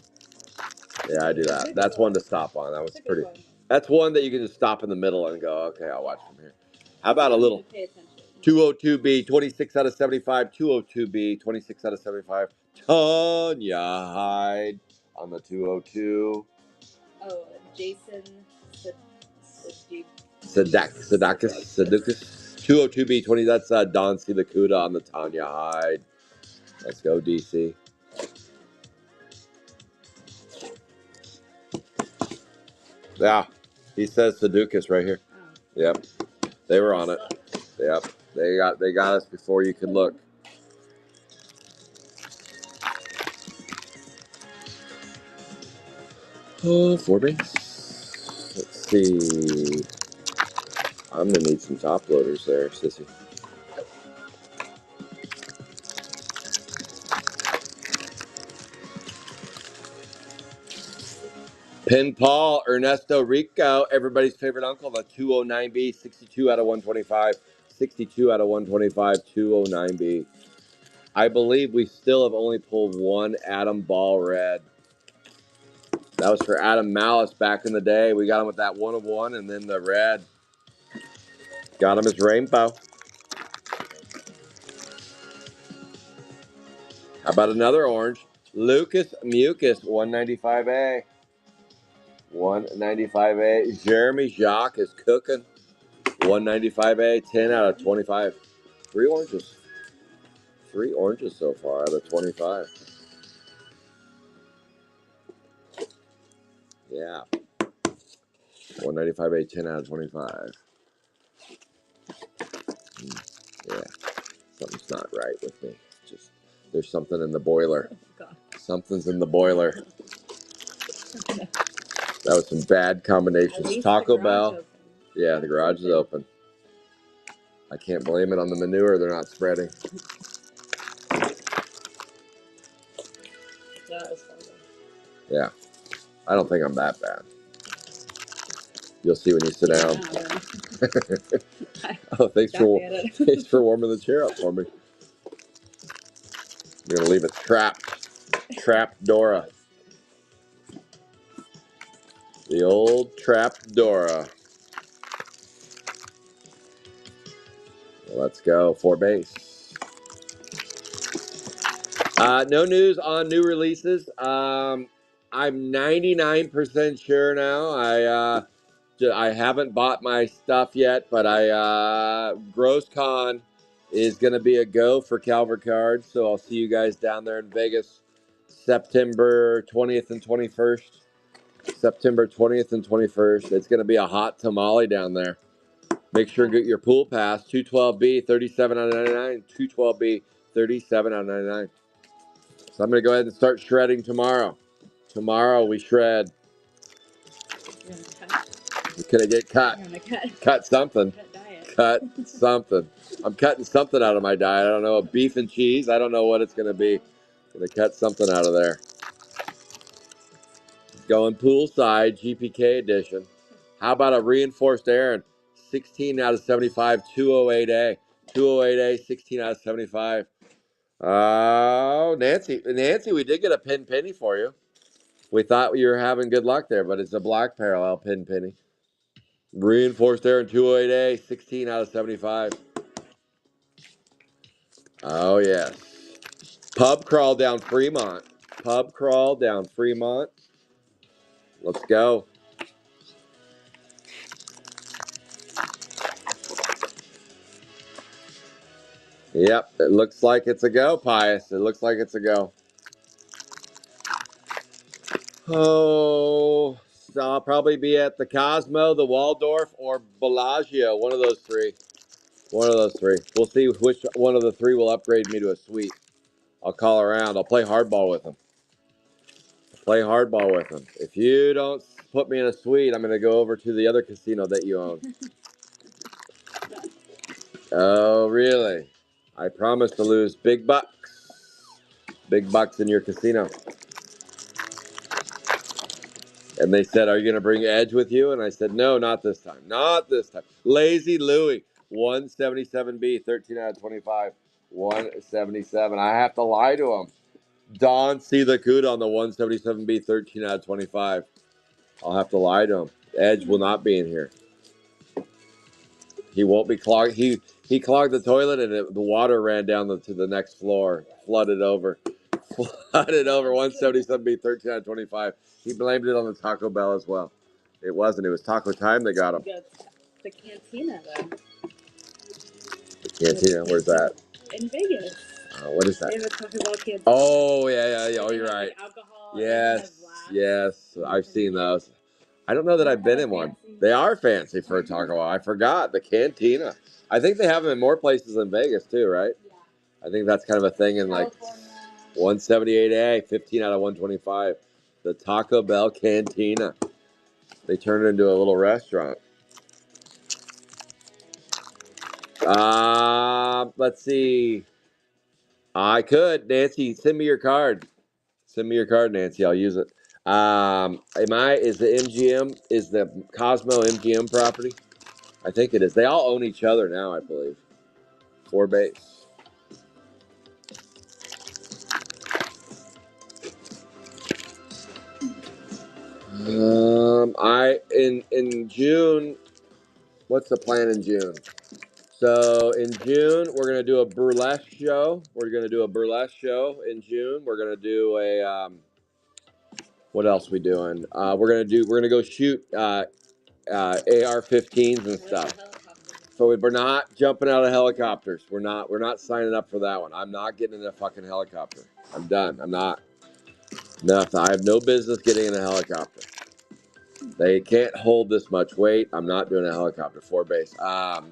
Yeah, I do that. That's one to stop on. That was pretty. That's one that you can just stop in the middle and go, okay, I'll watch from here. How about a little 202B, 26 out of 75, 202B, 26 out of 75. Tanya Hyde on the 202. Oh, Jason Sudeikis. 202B, 20. That's Don C. Lakuta on the Tanya Hyde. Let's go, DC. Yeah, he says Sudeikis right here. Yep, they were on it. Yep, they got us before you could look. Oh, 4 base. Let's see. I'm gonna need some top loaders there, sissy. Pin Paul, Ernesto Rico, everybody's favorite uncle, the 209B, 62 out of 125. 62 out of 125, 209B. I believe we still have only pulled one Adam Ball red. That was for Adam Malice back in the day. We got him with that 1 of 1 and then the red. Got him as rainbow. How about another orange? Lucas Mucus, 195A. 195A. Jeremy Jacques is cooking. 195A, 10 out of 25. 3 oranges. 3 oranges so far out of 25. Yeah. 195A, 10 out of 25. Yeah. Something's not right with me. Just there's something in the boiler. Oh, God. Something's in the boiler. That was some bad combinations. Taco Bell. Open. Yeah, the garage is open. I can't blame it on the manure. They're not spreading. That was funny. Yeah. I don't think I'm that bad. You'll see when you sit down. Oh, thanks for warming the chair up for me. I'm gonna leave it trapped. Trapped Dora. The old trapped Dora. Let's go. 4 base. No news on new releases. I'm 99% sure now. I haven't bought my stuff yet, but GrossCon is going to be a go for Calvert Cards, so I'll see you guys down there in Vegas, September 20th and 21st. September 20th and 21st. It's going to be a hot tamale down there. Make sure and get your pool pass. 212B, 37 out of 99. 212B, 37 out of 99. So I'm going to go ahead and start shredding tomorrow. Tomorrow we shred. Can I get cut? Cut something. Cut something. I'm cutting something out of my diet. I don't know, beef and cheese. I don't know what it's going to be. Going to cut something out of there. Going poolside, GPK edition. How about a reinforced Aaron? 16 out of 75, 208A. 208A, 16 out of 75. Oh, Nancy, we did get a pin penny for you. We thought you were having good luck there, but it's a black parallel pin penny. Reinforced Aaron, 208A, 16 out of 75. Oh, yes. Pub crawl down Fremont. Pub crawl down Fremont. Let's go. Yep, it looks like it's a go, Pius. It looks like it's a go. Oh, so I'll probably be at the Cosmo, the Waldorf, or Bellagio. One of those three. One of those three. We'll see which one of the three will upgrade me to a suite. I'll call around. I'll play hardball with them. Play hardball with them. If you don't put me in a suite, I'm going to go over to the other casino that you own. Oh, really? I promise to lose big bucks. Big bucks in your casino. And they said, are you going to bring Edge with you? And I said, no, not this time. Not this time. Lazy Louie, 177B, 13 out of 25. 177. I have to lie to him. Don C. the Cuda on the 177B, 13 out of 25. I'll have to lie to him. Edge will not be in here. He won't be clogged. He clogged the toilet and the water ran down to the next floor. Flooded over. Flooded over 177B, 13 out of 25. He blamed it on the Taco Bell as well. It wasn't. It was Taco Time that got him. The cantina, though. The cantina? Where's that? In Vegas. What is that? They have a Taco Bell cantina. Oh, yeah. Oh, you're right. Alcohol. Yes. I've seen those. I don't know that I've been in one. They are fancy for a Taco Bell. I forgot. The cantina. I think they have them in more places than Vegas, too, right? Yeah. I think that's kind of a thing in like 178A, 15 out of 125. The Taco Bell Cantina. They turned it into a little restaurant. Let's see. I could. Nancy, send me your card. Send me your card, Nancy. I'll use it. Is the Cosmo MGM property? I think it is. They all own each other now, I believe. 4 base. In June, what's the plan in June? So in June, we're gonna do a burlesque show. We're gonna do a burlesque show in June. We're gonna do What else we doing? We're gonna go shoot AR-15s and stuff. So we're not jumping out of helicopters. We're not signing up for that one. I'm not getting in a fucking helicopter. I'm done. I'm not. Nothing. I have no business getting in a helicopter. They can't hold this much weight. I'm not doing a helicopter for base.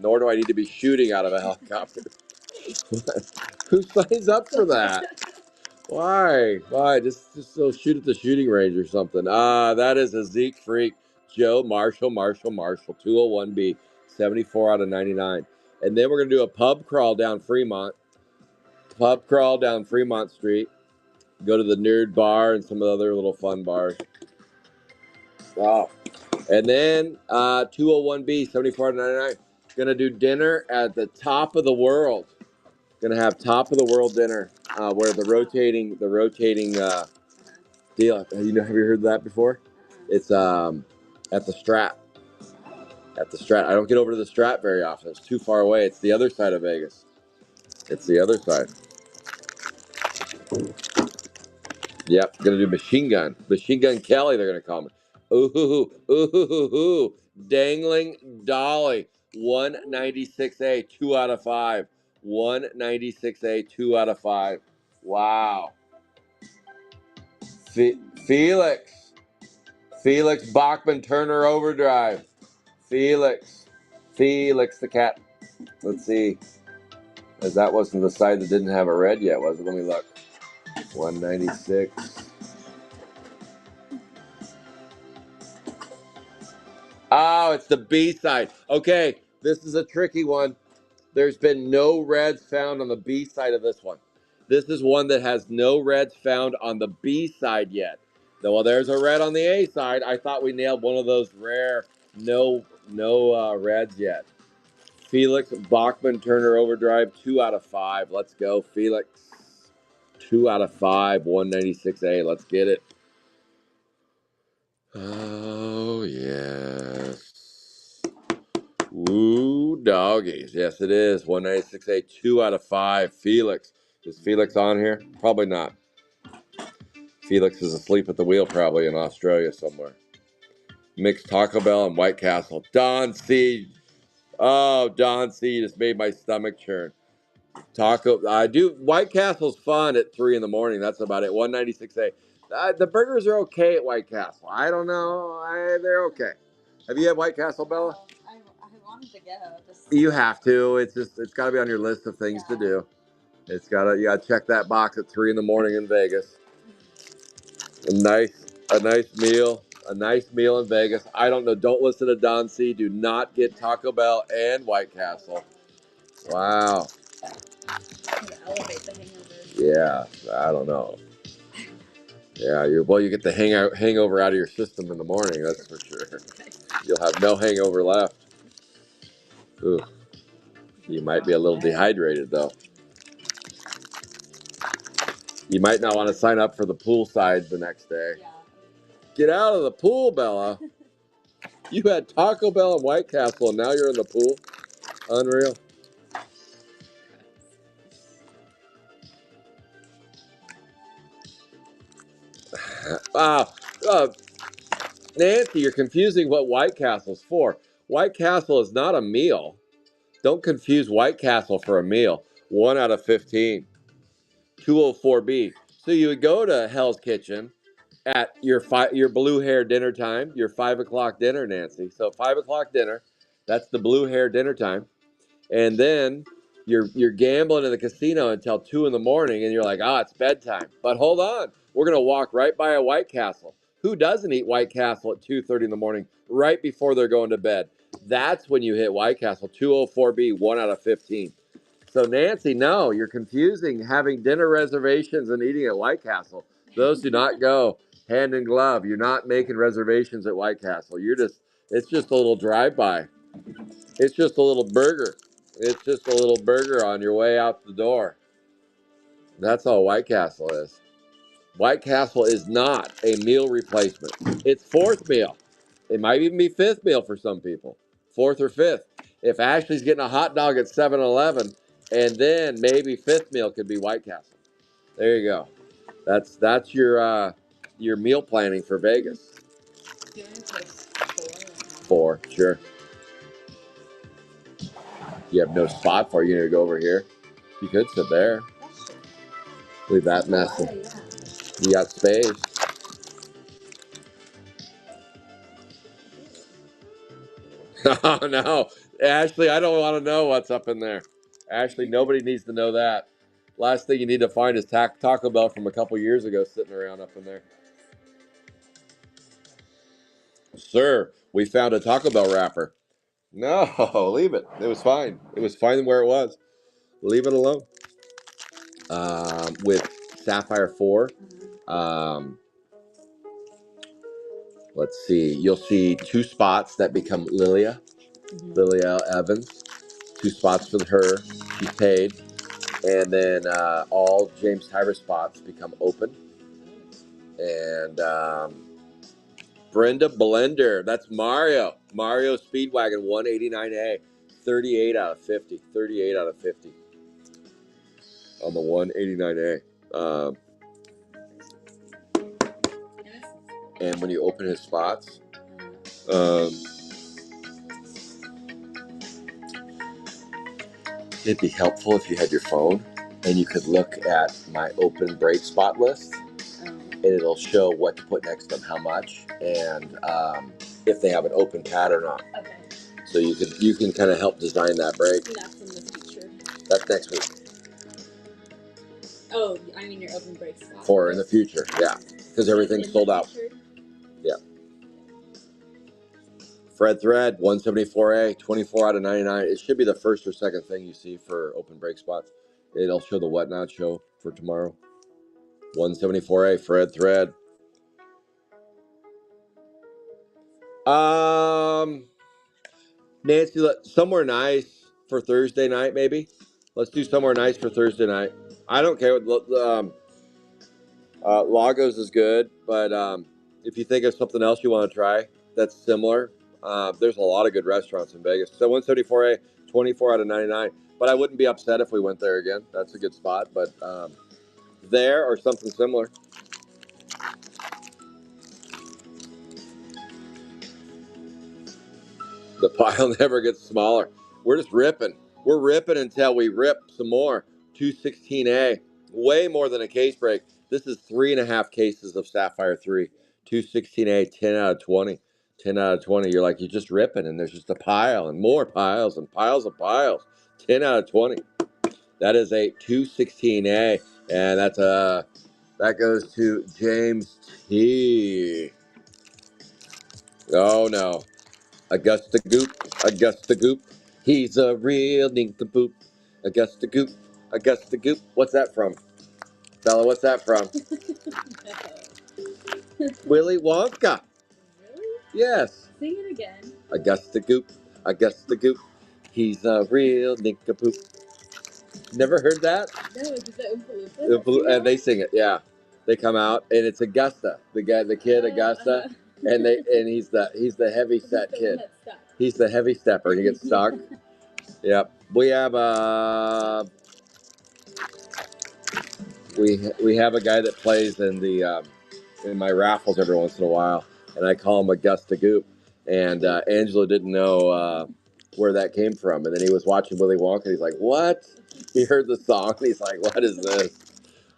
Nor do I need to be shooting out of a helicopter. Who signs up for that? Why? Why? Just so shoot at the shooting range or something. That is a Zeke freak. Joe Marshall, 201B, 74 out of 99. And then we're gonna do a pub crawl down Fremont. Pub crawl down Fremont Street. Go to the Nerd Bar and some of the other little fun bars. Oh. And then 201B, 74 out of 99. Gonna do dinner at the top of the world. Gonna have top of the world dinner where the rotating deal. Have you heard of that before? It's at the Strat. At the Strat. I don't get over to the Strat very often. It's too far away. It's the other side of Vegas. It's the other side. Yep. Gonna do Machine Gun. Machine Gun Kelly, they're gonna call me. Ooh, ooh. Dangling Dolly. 196A, 2 out of 5. 196A, 2 out of 5. Wow. Felix. Felix Bachman Turner Overdrive. Felix the cat. Let's see. As that wasn't the side that didn't have a red yet, was it? Let me look. 196. Oh, it's the B side. Okay, this is a tricky one. There's been no reds found on the B side of this one. This is one that has no reds found on the B side yet. Well, there's a red on the A side. I thought we nailed one of those rare no reds yet. Felix Bachman Turner Overdrive, 2 out of 5. Let's go, Felix. 2 out of 5, 196A. Let's get it. Oh, yes. Woo, doggies. Yes, it is. 196A, 2 out of 5. Felix. Is Felix on here? Probably not. Felix is asleep at the wheel, probably in Australia somewhere. Mixed Taco Bell and White Castle. Don C. Oh, Don C. just made my stomach churn. Taco, I do. White Castle's fun at 3 in the morning. That's about it. 196A. The burgers are okay at White Castle. I don't know. They're okay. Have you had White Castle, Bella? I wanted to go. You have to. It's got to be on your list of things to do. You got to check that box at 3 in the morning in Vegas. A nice meal in Vegas. I don't know. Don't listen to Don C. Do not get Taco Bell and White Castle. Wow. Elevate the hangover. Yeah, I don't know. Yeah, you get the hangover out of your system in the morning. That's for sure. You'll have no hangover left. Ooh, you might be a little dehydrated though. You might not want to sign up for the poolside the next day. Yeah. Get out of the pool, Bella. You had Taco Bell and White Castle, and now you're in the pool. Unreal. Wow. Nancy, you're confusing what White Castle's for. White Castle is not a meal. Don't confuse White Castle for a meal. 1 out of 15. 204B. So you would go to Hell's Kitchen at your blue hair dinner time, your 5 o'clock dinner, Nancy. So 5 o'clock dinner, that's the blue hair dinner time, and then you're gambling in the casino until 2 in the morning, and you're like, it's bedtime. But hold on, we're gonna walk right by a White Castle. Who doesn't eat White Castle at 2:30 in the morning, right before they're going to bed? That's when you hit White Castle. 204B, 1 out of 15. So Nancy, no, you're confusing having dinner reservations and eating at White Castle. Those do not go hand in glove. You're not making reservations at White Castle. It's just a little drive-by. It's just a little burger. It's just a little burger on your way out the door. That's all White Castle is. White Castle is not a meal replacement. It's fourth meal. It might even be fifth meal for some people. Fourth or fifth. If Ashley's getting a hot dog at 7-Eleven, and then maybe fifth meal could be White Castle. There you go. That's your your meal planning for Vegas. Do you want to put 4? 4, sure. You have no spot for it. You're gonna go over here. You could sit there. Leave that messy. Yeah. You got space. Oh no, Ashley, I don't want to know what's up in there. Ashley, nobody needs to know that. Last thing you need to find is Taco Bell from a couple years ago sitting around up in there. Sir, we found a Taco Bell wrapper. No, leave it. It was fine. It was fine where it was. Leave it alone. With Sapphire 4, um, let's see. You'll see 2 spots that become Lilia Evans. 2 spots for her. She's paid. And then all James Tyra spots become open. And Brenda Blender. That's Mario. Mario Speedwagon 189A. 38 out of 50. 38 out of 50 on the 189A. And when you open his spots, it'd be helpful if you had your phone and you could look at my open break spot list, and it'll show what to put next to them, how much, and if they have an open pad or not. Okay. So you can kind of help design that break. That's in the future. That's next week. Oh, I mean your open break spot. For in the future, yeah, because everything's sold out. Yeah. Fred Thread 174A, 24 out of 99. It should be the first or second thing you see for open break spots. It'll show the Whatnot show for tomorrow. 174A, Fred Thread. Nancy, somewhere nice for Thursday night, maybe. Let's do somewhere nice for Thursday night. I don't care. Lagos is good, but if you think of something else you want to try that's similar, there's a lot of good restaurants in Vegas. So 174A, 24 out of 99. But I wouldn't be upset if we went there again. That's a good spot. But there or something similar. The pile never gets smaller. We're just ripping. We're ripping until we rip some more. 216A, way more than a case break. This is 3.5 cases of Sapphire 3. 216A, 10 out of 20. 10 out of 20. You're like, you're just ripping, and there's just a pile and more piles and piles of piles. 10 out of 20. That is a 216A, and that goes to James T. Oh no. Augusta Goop. He's a real nincompoop. Augusta Goop. What's that from? Bella, what's that from? No. Willy Wonka. Really? Yes. Sing it again. Augusta Goop. He's a real nincompoop. Never heard that? No, is it the Oompa Loompa? They sing it, yeah. They come out, and it's Augusta, the kid Augusta, and he's the heavy set kid. He's the heavy stepper. He gets stuck. Yep. We have we have a guy that plays in my raffles every once in a while, and I call him Augusta Goop. And Angelo didn't know where that came from, and then he was watching Willy Wonka. And he's like, "What?" He heard the song, and he's like, "What is this?"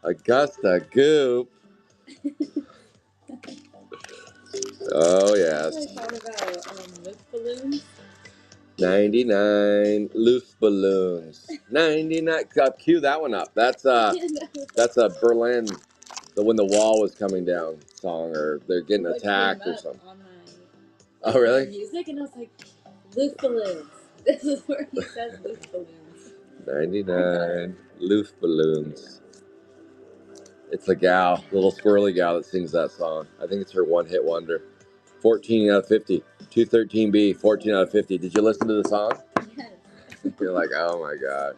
Augusta Goop. Oh yes. I thought about lift balloons. 99 loose balloons. 99. Cue that one up. That's a Berlin, when the wall was coming down song, or they're getting attacked or something. Oh really? Music, and I was like, loose balloons. This is where he says loose balloons. 99 loose balloons. It's a little squirrely gal that sings that song. I think it's her one-hit wonder. 14 out of 50. 213B, 14 out of 50. Did you listen to the song? Yes. You're like, oh my gosh.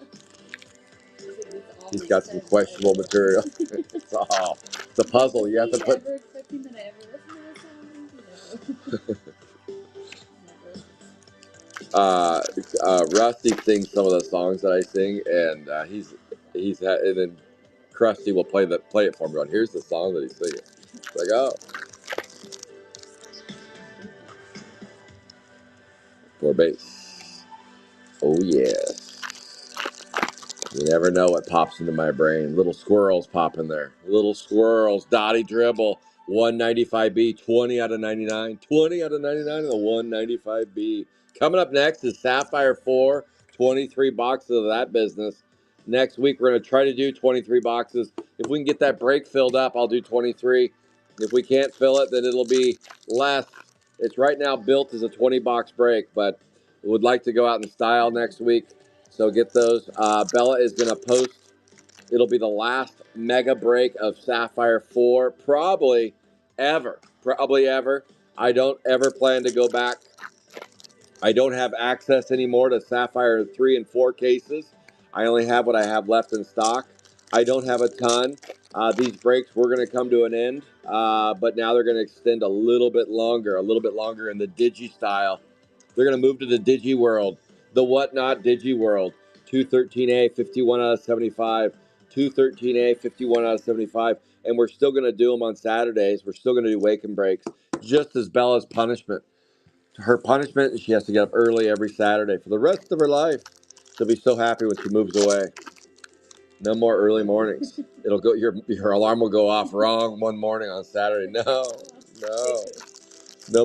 He's got some questionable material. It's a puzzle. You have to put. Ever expecting that I ever listen to this song? No. Rusty sings some of the songs that I sing, and and then Krusty will play it for me. Here's the song that he's singing. Like, oh, 4 base. Oh, yes. You never know what pops into my brain. Little squirrels pop in there. Little squirrels. Dottie dribble. 195B. 20 out of 99. 20 out of 99 in the 195B. Coming up next is Sapphire 4. 23 boxes of that business. Next week, we're going to try to do 23 boxes. If we can get that break filled up, I'll do 23. If we can't fill it, then it'll be less. It's right now built as a 20 box break, but would like to go out in style next week. So get those. Bella is going to post. It'll be the last mega break of Sapphire 4, probably ever. Probably ever. I don't ever plan to go back. I don't have access anymore to Sapphire 3 and 4 cases. I only have what I have left in stock. I don't have a ton. These breaks were going to come to an end, but now they're going to extend a little bit longer in the Digi style. They're going to move to the Digi world, the whatnot Digi world. 213A, 51 out of 75. 213A, 51 out of 75. And we're still going to do them on Saturdays. We're still going to do wake and breaks, just as Bella's punishment. Her punishment is she has to get up early every Saturday for the rest of her life. She'll be so happy when she moves away. No more early mornings. It'll go. Your alarm will go off wrong one morning on Saturday. No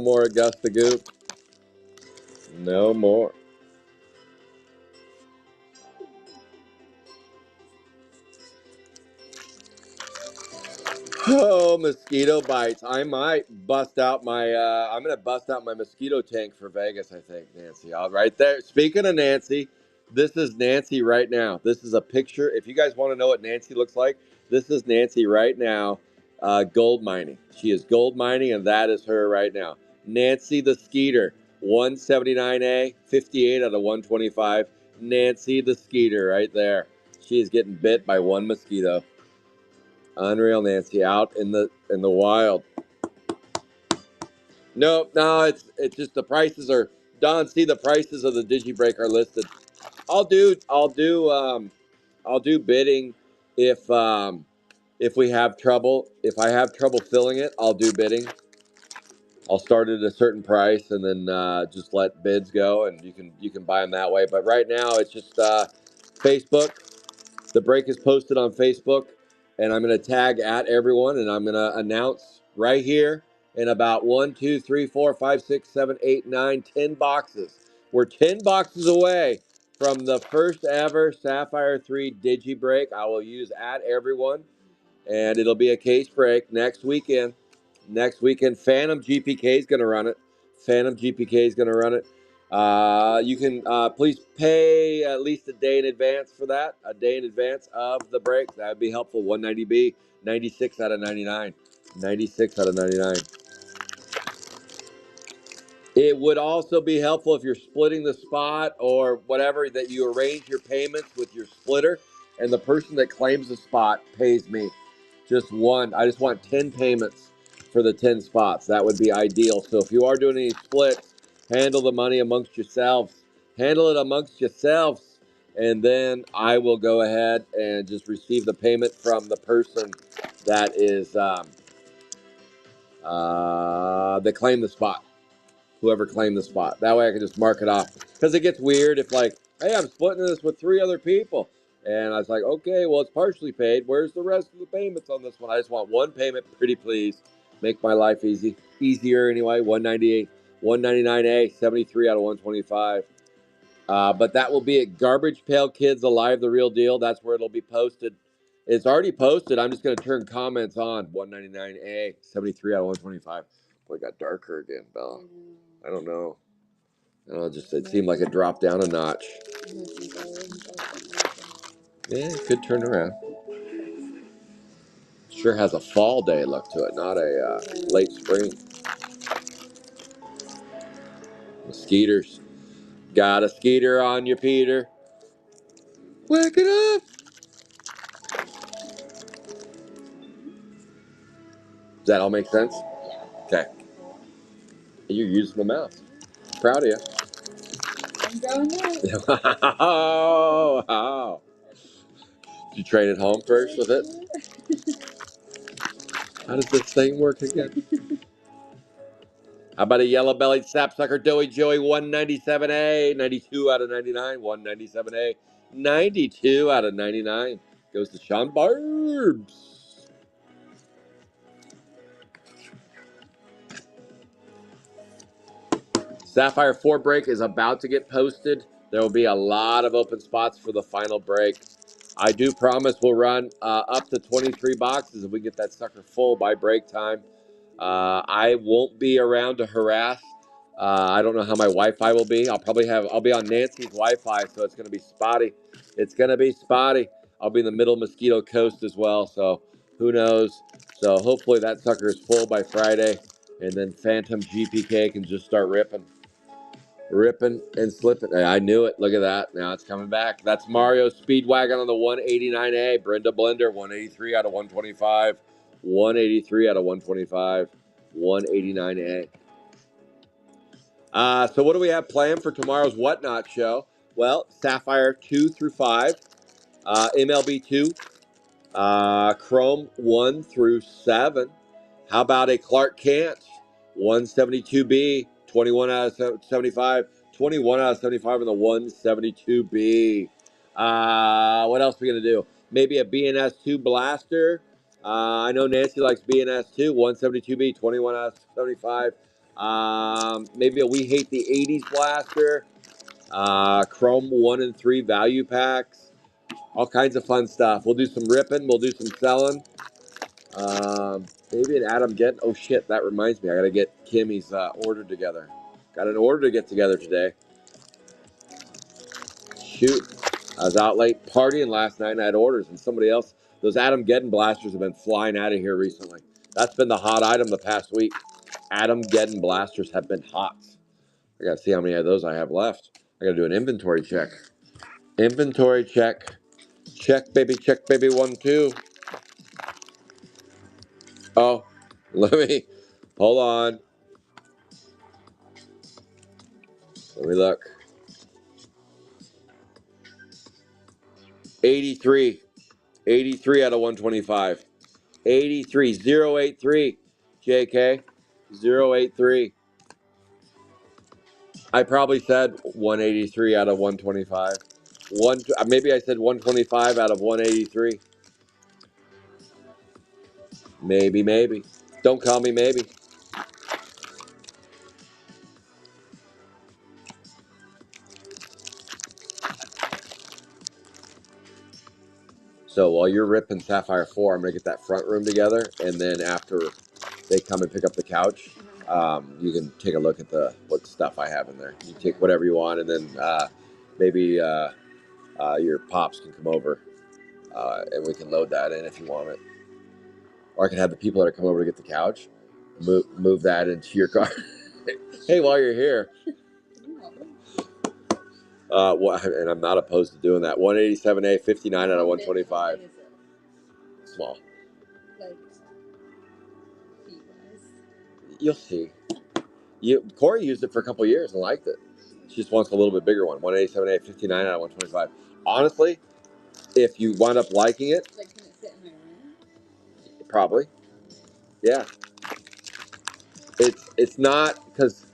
more Augusta Goop. No more. Oh, mosquito bites. I might bust out my, I'm going to bust out my mosquito tank for Vegas, I think, Nancy. All right there. Speaking of Nancy, this is Nancy right now. This is a picture. If you guys want to know what Nancy looks like, this is Nancy right now, gold mining. She is gold mining, and that is her right now. Nancy the Skeeter, 179A, 58 out of 125. Nancy the Skeeter right there. She is getting bit by one mosquito. Unreal, Nancy, out in the wild. No, it's just the prices are Don. See, the prices of the DigiBreak are listed. I'll do bidding if we have trouble. If I have trouble filling it, I'll do bidding. I'll start at a certain price and then just let bids go, and you can buy them that way. But right now, it's just Facebook. The break is posted on Facebook, and I'm going to tag at everyone, and I'm going to announce right here in about 1, 2, 3, 4, 5, 6, 7, 8, 9, 10 boxes. We're 10 boxes away from the first ever Sapphire 3 Digi break. I will use at everyone, and it'll be a case break next weekend. Phantom GPK is going to run it. You can please pay at least a day in advance for that. A day in advance of the break. That would be helpful. 190B, 96 out of 99. 96 out of 99. It would also be helpful if you're splitting the spot or whatever, that you arrange your payments with your splitter, and the person that claims the spot pays me just one. I just want 10 payments for the 10 spots. That would be ideal. So if you are doing any splits, handle the money amongst yourselves. Handle it amongst yourselves. And then I will go ahead and just receive the payment from the person that is that claimed the spot. Whoever claimed the spot. That way I can just mark it off. Because it gets weird if, like, hey, I'm splitting this with 3 other people. And I was like, okay, well, it's partially paid. Where's the rest of the payments on this one? I just want one payment, pretty please. Make my life easier anyway. 198, 199A, 73 out of 125. But that will be at Garbage Pail Kids Alive, the Real Deal. That's where it'll be posted. It's already posted. I'm just going to turn comments on. 199A, 73 out of 125. Boy, it got darker again, Bella. I don't know. It seemed like it dropped down a notch. Yeah, it could turn around. Sure has a fall day look to it, not a late spring. Mosquitoes. Got a skeeter on you, Peter. Wake it up. Does that all make sense? Okay. You're using the mouse. Proud of you. I'm going there. Oh. Did you train at home first with it? How does this thing work again? How about a yellow-bellied sapsucker doughy joey 197A, 92 out of 99, 197A, 92 out of 99. Goes to Sean Barbs. Sapphire 4 break is about to get posted. There will be a lot of open spots for the final break. I do promise we'll run up to 23 boxes if we get that sucker full by break time. I won't be around to harass. I don't know how my Wi-Fi will be. I'll be on Nancy's Wi-Fi, so it's gonna be spotty. It's gonna be spotty. I'll be in the middle Mosquito Coast as well, so who knows? So hopefully that sucker is full by Friday, and then Phantom GPK can just start ripping and slipping. I knew it. Look at that. Now it's coming back. That's Mario Speedwagon on the 189A. Brenda Blender, 183 out of 125. 183 out of 125. 189A. So what do we have planned for tomorrow's Whatnot show? Well, Sapphire 2 through 5. MLB 2. Chrome 1 through 7. How about a Clark Kent 172B, 21 out of 75, 21 out of 75 on the 172B. What else are we going to do? Maybe a BNS2 Blaster. I know Nancy likes BNS2, 172B, 21 out of 75. Maybe a We Hate the 80s Blaster. Chrome 1 and 3 value packs. All kinds of fun stuff. We'll do some ripping. We'll do some selling. Maybe an Adam get. Oh shit! That reminds me. I gotta get Kimmy's order together. Got an order to get together today. Shoot! I was out late partying last night and I had orders, and somebody else. Those Adam Geddon blasters have been flying out of here recently. That's been the hot item the past week. Adam Geddon blasters have been hot. I gotta see how many of those I have left. I gotta do an inventory check. Inventory check. Check baby, 1, 2. Oh, let me hold on. Let me look. 83. 83 out of 125. 83. 083. JK. 083. I probably said 183 out of 125. Maybe I said 125 out of 183. Maybe. Don't call me maybe. So while you're ripping Sapphire 4, I'm going to get that front room together. And then after they come and pick up the couch, you can take a look at what stuff I have in there. You take whatever you want, and then maybe your pops can come over, and we can load that in if you want it. Or I can have the people that are coming over to get the couch move that into your car. Hey, while you're here. And I'm not opposed to doing that. 187A, 59 out of 125. Small. You'll see. Corey used it for a couple years and liked it. She just wants a little bit bigger one. 187A, 59 out of 125. Honestly, if you wind up liking it, can it sit in my room? Probably. Yeah. It's not because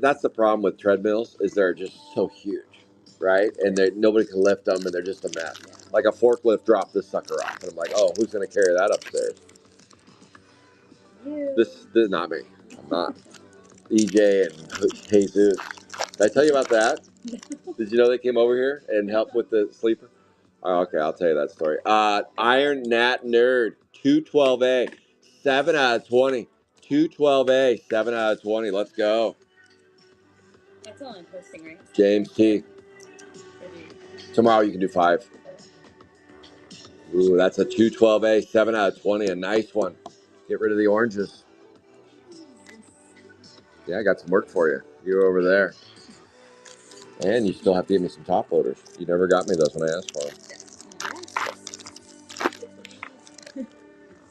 that's the problem with treadmills is they're just so huge, right? And nobody can lift them and they're just a mess. Like a forklift dropped this sucker off, and I'm like, oh, who's gonna carry that upstairs? This is not me. I'm not. EJ and Jesus. Did I tell you about that? No. Did you know they came over here and helped with the sleeper? Oh, okay, I'll tell you that story. Iron Nat Nerd, 212A, 7 out of 20. 212A, 7 out of 20. Let's go. That's all I'm posting, right? James T. Tomorrow you can do 5. Ooh, that's a 212A, 7 out of 20. A nice one. Get rid of the oranges. Yeah, I got some work for you. You're over there. And you still have to give me some top loaders. You never got me those when I asked for them.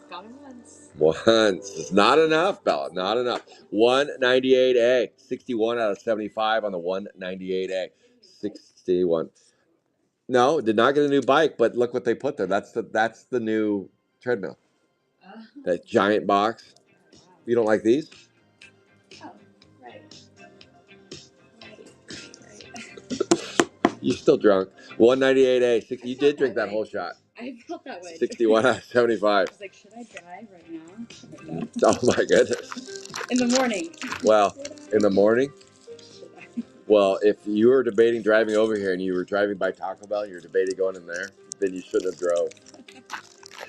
Got them once. Once. It's not enough, Bella. Not enough. 198A. 61 out of 75 on the 198A. 61. No, did not get a new bike, but look what they put there. That's the new treadmill. That giant box. Wow. You don't like these? Oh, right. Right. You're still drunk. 198A. You did drink that way. whole shot. I felt that way. 61 out of 75. I was like, should I drive right now? Oh my goodness. In the morning. Well, in the morning? Should I? Well, if you were debating driving over here and you were driving by Taco Bell, you're debating going in there, then you shouldn't have drove.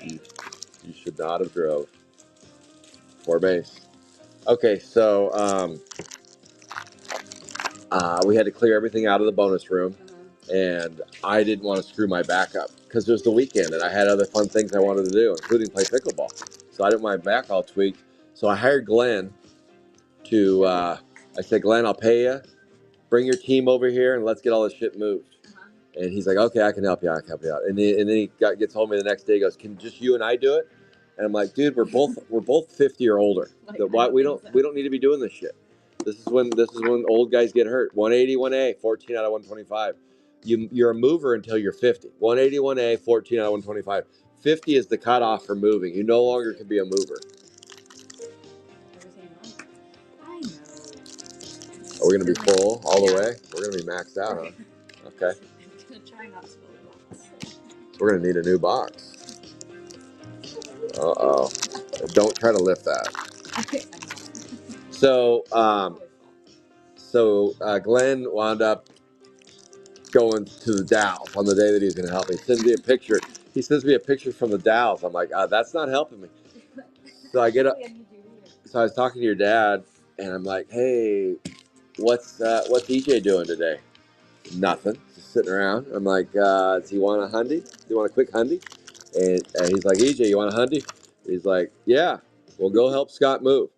You should not have drove. Poor base. Okay, so we had to clear everything out of the bonus room, and I didn't want to screw my back up because it was the weekend and I had other fun things I wanted to do, including play pickleball. So I didn't want my back all tweaked. So I hired Glenn to, I said, Glenn, I'll pay you. Bring your team over here and let's get all this shit moved. And he's like, okay, I can help you out. I can help you out. And then he gets home me the next day. He goes, can just you and I do it? And I'm like, dude, we're both 50 or older. Like, we don't need to be doing this shit. This is when old guys get hurt. 181A, 14 out of 125. You're a mover until you're 50. 181A, 14 out of 125. 50 is the cutoff for moving. You no longer can be a mover. I know. Are we gonna be full all the way? We're gonna be maxed out, huh? Okay. I'm gonna try not to spill the box. So we're gonna need a new box. Uh-oh. Don't try to lift that. So, Glenn wound up going to the Dalles on the day that he was going to help me. He sends me a picture. He sends me a picture from the Dalles. I'm like, that's not helping me. So I get up. So I was talking to your dad, and I'm like, hey, what's EJ doing today? Nothing. Just sitting around. I'm like, does he want a hundy? Do you want a quick hundy? And he's like, EJ, you want a hundy? He's like, yeah. Well, go help Scott move.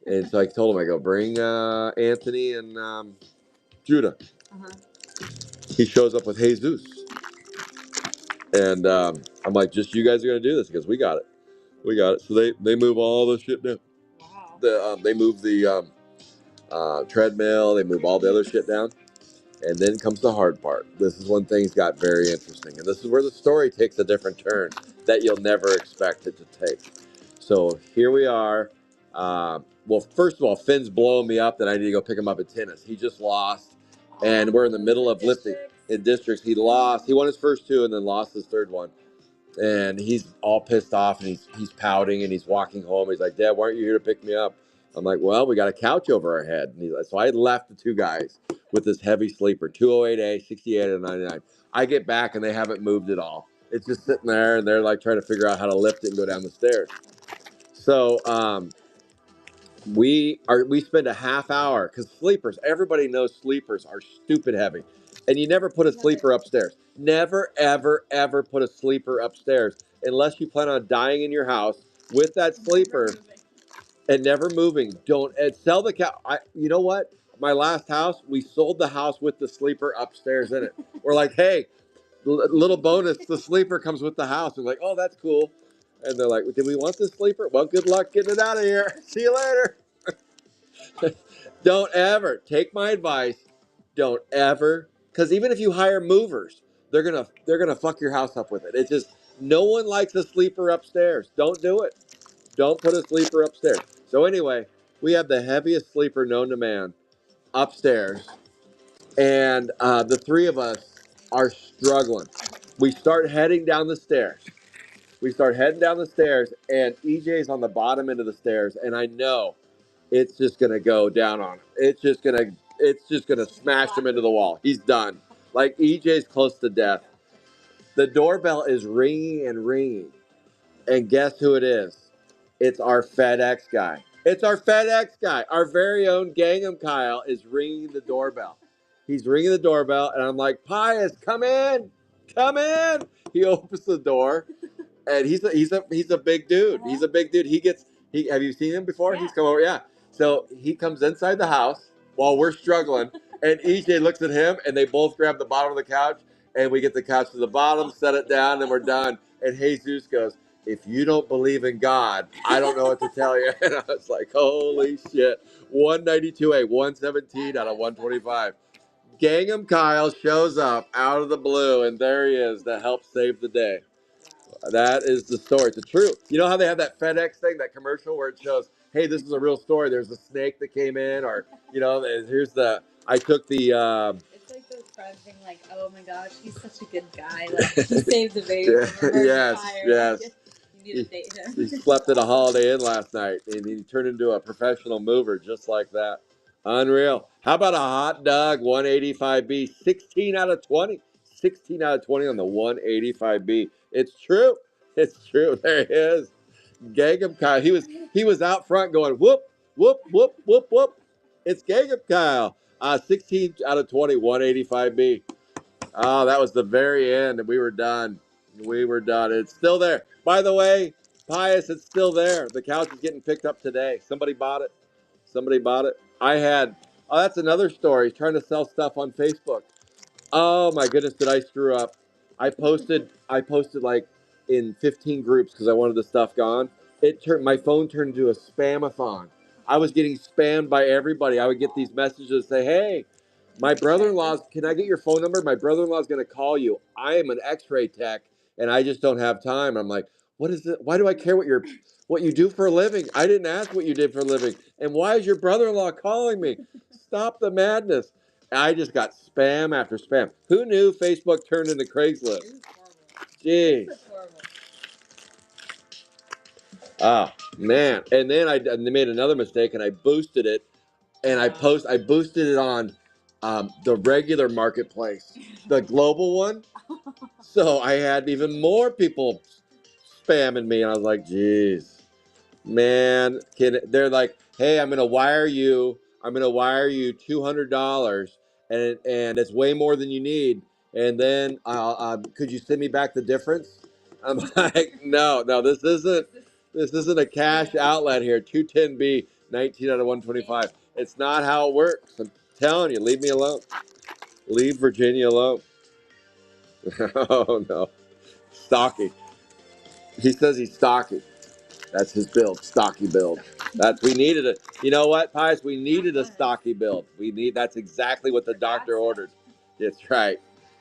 And so I told him, I go, bring Anthony and Judah. He shows up with Jesus. And I'm like, just you guys are going to do this? He goes, we got it. We got it. So they move all the shit down. Wow. They move the treadmill. They move all the other shit down. And then comes the hard part. This is when things got very interesting. And this is where the story takes a different turn that you'll never expect it to take. So here we are. Well, first of all, Finn's blowing me up that I need to go pick him up at tennis. He just lost. And we're in the middle of lifting in districts. He lost. He won his first two and then lost his third one. And he's all pissed off and he's pouting and he's walking home. He's like, Dad, why aren't you here to pick me up? I'm like, well, we got a couch over our head. And so I left the two guys with this heavy sleeper, 208A, 68 and 99. I get back and they haven't moved at all. It's just sitting there and they're like trying to figure out how to lift it and go down the stairs. So we spend a half hour because sleepers, everybody knows sleepers are stupid heavy. And you never put a sleeper upstairs. Never, ever, ever put a sleeper upstairs unless you plan on dying in your house with that sleeper and never moving. Don't sell the couch. You know what? My last house, we sold the house with the sleeper upstairs in it. We're like, hey, little bonus, the sleeper comes with the house. We're like, oh, that's cool. And they're like, did we want this sleeper? Well, good luck getting it out of here. See you later. Don't ever take my advice. Don't ever, because even if you hire movers, they're gonna fuck your house up with it. It's just no one likes a sleeper upstairs. Don't do it. Don't put a sleeper upstairs. So anyway, we have the heaviest sleeper known to man upstairs, and the three of us are struggling. We start heading down the stairs. And EJ's on the bottom end of the stairs, and I know it's just gonna go down on him. It's just gonna smash him into the wall. He's done. Like EJ's close to death. The doorbell is ringing and ringing, and guess who it is? It's our FedEx guy. It's our FedEx guy. Our very own Gangham Kyle is ringing the doorbell. He's ringing the doorbell, and I'm like, Pius, come in, come in. He opens the door. And he's a big dude. He's a big dude. Have you seen him before? Yeah. He's come over, yeah. So he comes inside the house while we're struggling, and EJ looks at him, and they both grab the bottom of the couch, and we get the couch to the bottom, set it down, and we're done. And Jesus goes, if you don't believe in God, I don't know what to tell you. And I was like, holy shit. 192A, 117 out of 125. Gangham Kyle shows up out of the blue, and there he is to help save the day. That is the story. It's the truth. You know how they have that FedEx thing, that commercial where it shows, hey, this is a real story. There's a snake that came in, or here's the. I took the. It's like those friends being like, "Oh my gosh, he's such a good guy. Like he saved the baby from a Yes, fire. yes. Like, you need to date him." He slept at a Holiday Inn last night, and he turned into a professional mover just like that. Unreal. How about a hot dog 185B? 16 out of 20. 16 out of 20 on the 185B. It's true. It's true. There he is. Gagum Kyle. He was out front going whoop, whoop, whoop, whoop, whoop. It's Gagum Kyle. 16 out of 20, 185B. Oh, that was the very end, and we were done. We were done. It's still there. By the way, Pius, it's still there. The couch is getting picked up today. Somebody bought it. Somebody bought it. Oh, that's another story. Trying to sell stuff on Facebook. Oh my goodness, did I screw up? I posted like in 15 groups because I wanted the stuff gone. My phone turned into a spamathon. I was getting spammed by everybody. I would get these messages say, "Hey, my brother-in-law's, can I get your phone number? My brother-in-law's going to call you. I am an X-ray tech and I just don't have time." I'm like, "What is it? Why do I care what you do for a living? I didn't ask what you did for a living. And why is your brother-in-law calling me? Stop the madness." I just got spam after spam. Who knew Facebook turned into Craigslist? Jeez. Ah, man. And then I made another mistake and I boosted it. And I boosted it on the regular marketplace, the global one. So I had even more people spamming me. And I was like, geez. Man, they're like, "Hey, I'm gonna wire you $200, and it's way more than you need. And then, could you send me back the difference?" I'm like, "No, no, this isn't a cash outlet here. 210B, 19 out of 125. It's not how it works. I'm telling you, leave me alone. Leave Virginia alone." Oh no, stocky. He says he's stocky. That's his build, stocky build. We needed it. You know what, Pius? We needed a stocky build. That's exactly what the doctor ordered. That's right.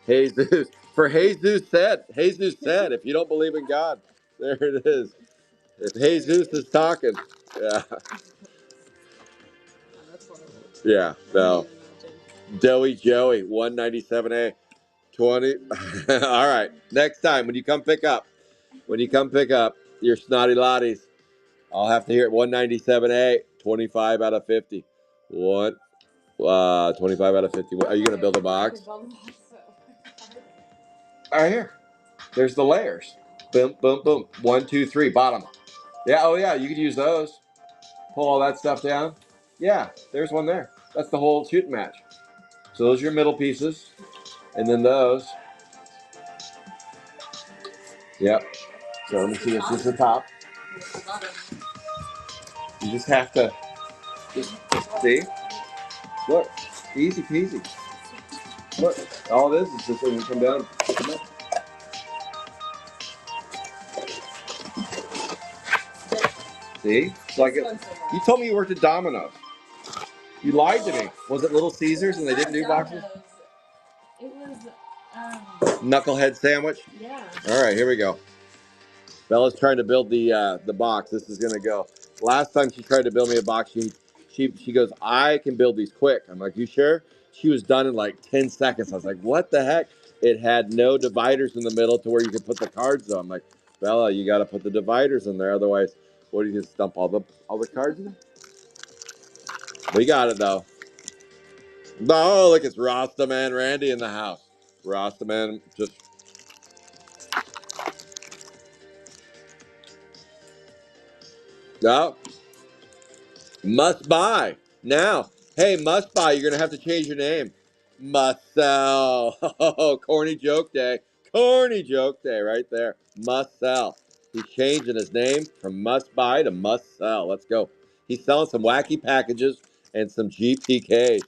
Jesus. Jesus said, if you don't believe in God, there it is. If Jesus is talking. Yeah. Yeah. No. Doughy Joey, 197A. 20. All right. Next time when you come pick up your snotty lotties, I'll have to hear it. 197A, 25 out of 50. What? 25 out of 50. Are you going to build a box? All right, here. There's the layers. Boom, boom, boom. 1, 2, 3, bottom. Yeah, oh yeah, you could use those. Pull all that stuff down. Yeah, there's one there. That's the whole shooting match. So those are your middle pieces. And then those. Yep. So let me see. This is the top. You just have to see. Look, easy peasy. Look, all it is just when you come down. See? It's like you told me you worked at Domino's. You lied to me. Was it Little Caesars and they didn't do boxes? It was Knucklehead sandwich? Yeah. All right, here we go. Bella's trying to build the box. This is gonna go. Last time she tried to build me a box, she goes, "I can build these quick." I'm like, "You sure?" She was done in like 10 seconds. I was like, "What the heck?" It had no dividers in the middle to where you could put the cards on. I'm like, "Bella, you got to put the dividers in there, otherwise, what do you just dump all the cards in? We got it though. Oh, look, it's Rastaman Randy in the house. Rastaman just. No. Must buy. Now, hey, must buy, you're going to have to change your name. Must sell. Oh, corny joke day. Corny joke day right there. Must sell. He's changing his name from must buy to must sell. Let's go. He's selling some wacky packages and some GPKs.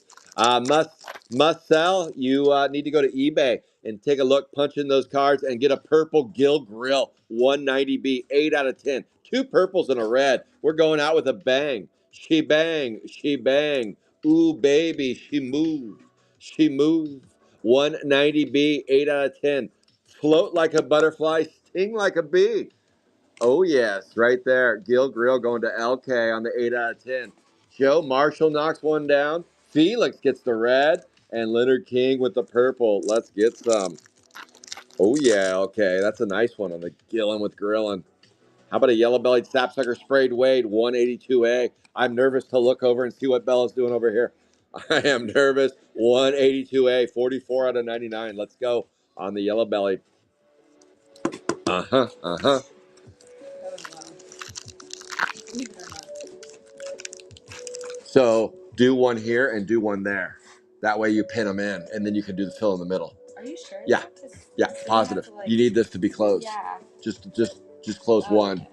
Must sell. You need to go to eBay and take a look, punch in those cards, and get a purple Gill Grill 190B, 8 out of 10. Two purples and a red. We're going out with a bang. She bang, she bang. Ooh, baby, she move. She move. 190B, 8 out of 10. Float like a butterfly, Sting like a bee. Oh, yes, right there. Gil Grill going to LK on the 8 out of 10. Joe Marshall knocks one down. Felix gets the red. And Leonard King with the purple. Let's get some. Oh, yeah, okay. That's a nice one on the Gillin with Grillin'. How about a yellow-bellied sapsucker sprayed Wade, 182A? I'm nervous to look over and see what Bella's doing over here. I am nervous. 182A, 44 out of 99. Let's go on the yellow-bellied. Uh-huh, uh-huh. Believe it or not. So do one here and do one there. That way you pin them in, and then you can do the fill in the middle. Are you sure? Yeah, yeah, So positive. to, like... You need this to be closed. Yeah. Just close one.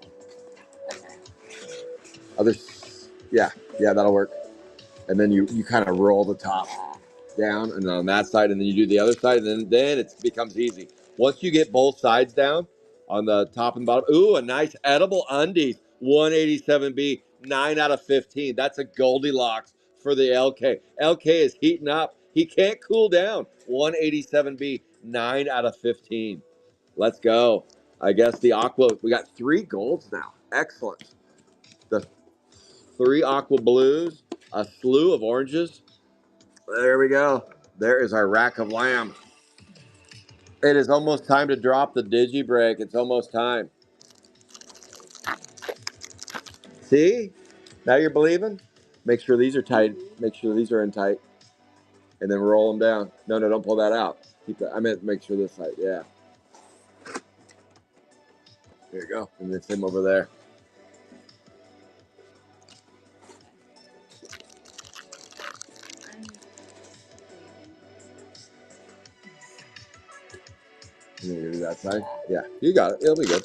Okay. Others, yeah, that'll work. And then you kind of roll the top down, and then on that side, and then you do the other side, and then it becomes easy. Once you get both sides down on the top and bottom, ooh, a nice edible undies, 187B, 9 out of 15. That's a Goldilocks for the LK. LK is heating up. He can't cool down. 187B, 9 out of 15. Let's go. I guess the aqua, we got 3 golds now. Excellent. The 3 aqua blues, a slew of oranges. There we go. There is our rack of lamb. It is almost time to drop the digi break. It's almost time. See? Now you're believing? Make sure these are tight. Make sure these are in tight. And then roll them down. No, don't pull that out. Keep that. I meant make sure this tight. Yeah. There you go. And then same over there. And then you do that side. Yeah. You got it. It'll be good.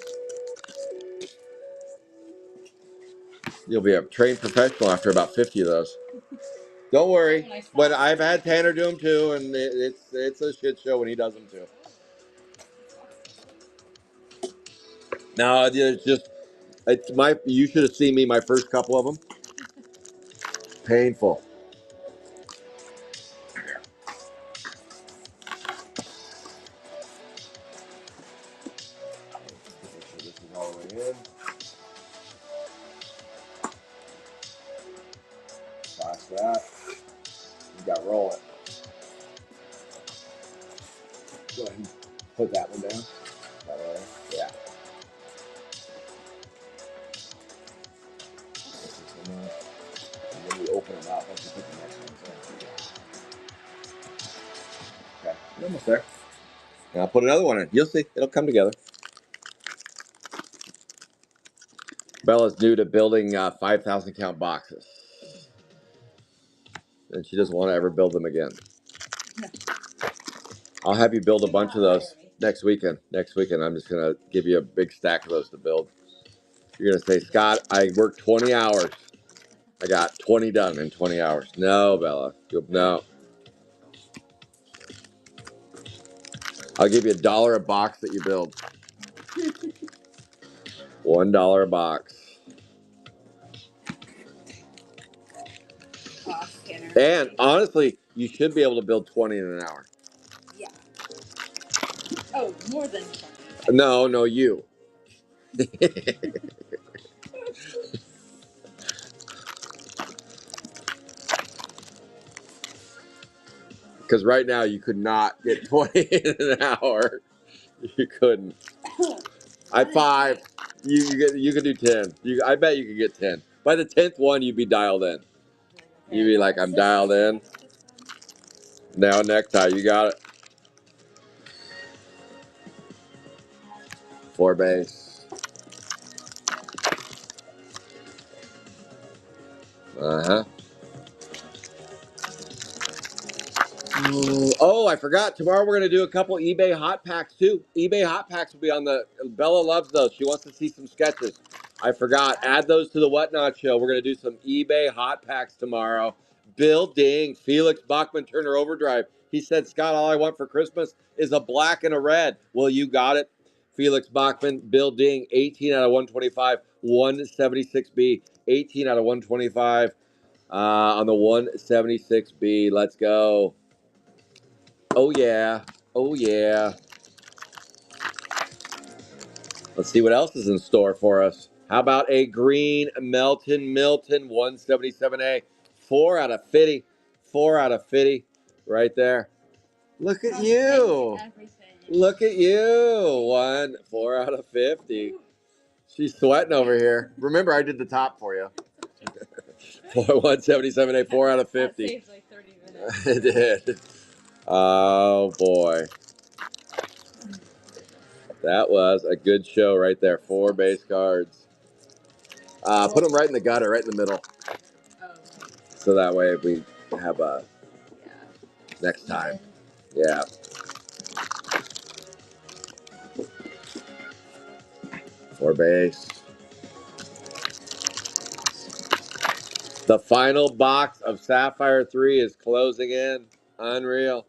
You'll be a trained professional after about 50 of those. Don't worry. But I've had Tanner do them too, and it's a shit show when he does them too. No, it's just you should have seen me my first couple of them. Painful. Make sure this is all the way in. Toss that. You got to roll it. Go ahead and put that one down. That way. Yeah. And then you open them up. Let's just put the next one in. Okay. You're almost there. And I'll put another one in. You'll see. It'll come together. Bella's new to building 5,000 count boxes. And she doesn't want to ever build them again. No. I'll have you build a bunch of those next weekend. Next weekend, I'm just going to give you a big stack of those to build. You're going to say, Scott, I worked 20 hours. I got 20 done in 20 hours. No, Bella. No. I'll give you $1 a box that you build. $1 a box. And honestly, you should be able to build 20 in an hour. Yeah. Oh, more than 20. No, you. Because right now you could not get 20 in an hour. You couldn't. I 5. You could do 10. I bet you could get 10. By the 10th one, you'd be dialed in. You'd be like, I'm dialed in. Now necktie, you got it. 4 base. Uh-huh. Oh, I forgot. Tomorrow we're going to do a couple eBay hot packs too. eBay hot packs will be on the... Bella loves those. She wants to see some sketches. I forgot. Add those to the Whatnot show. We're going to do some eBay hot packs tomorrow. Bill Ding, Felix Bachman Turner Overdrive. He said, Scott, all I want for Christmas is a black and a red. Well, you got it. Felix Bachman, Bill Ding, 18 out of 125, 176B, 18 out of 125 on the 176B. Let's go. Oh, yeah. Oh, yeah. Let's see what else is in store for us. How about a green Milton 177A? 4 out of 50. 4 out of 50 right there. Look at you. Look at you. 4 out of 50. She's sweating over here. Remember, I did the top for you. 177A, 4 out of 50. That saves like 30 minutes. It did. Oh, boy. That was a good show right there. 4 base cards. Put them right in the gutter, right in the middle. Oh. So that way we have a next time. Yeah. For base. The final box of Sapphire 3 is closing in. Unreal.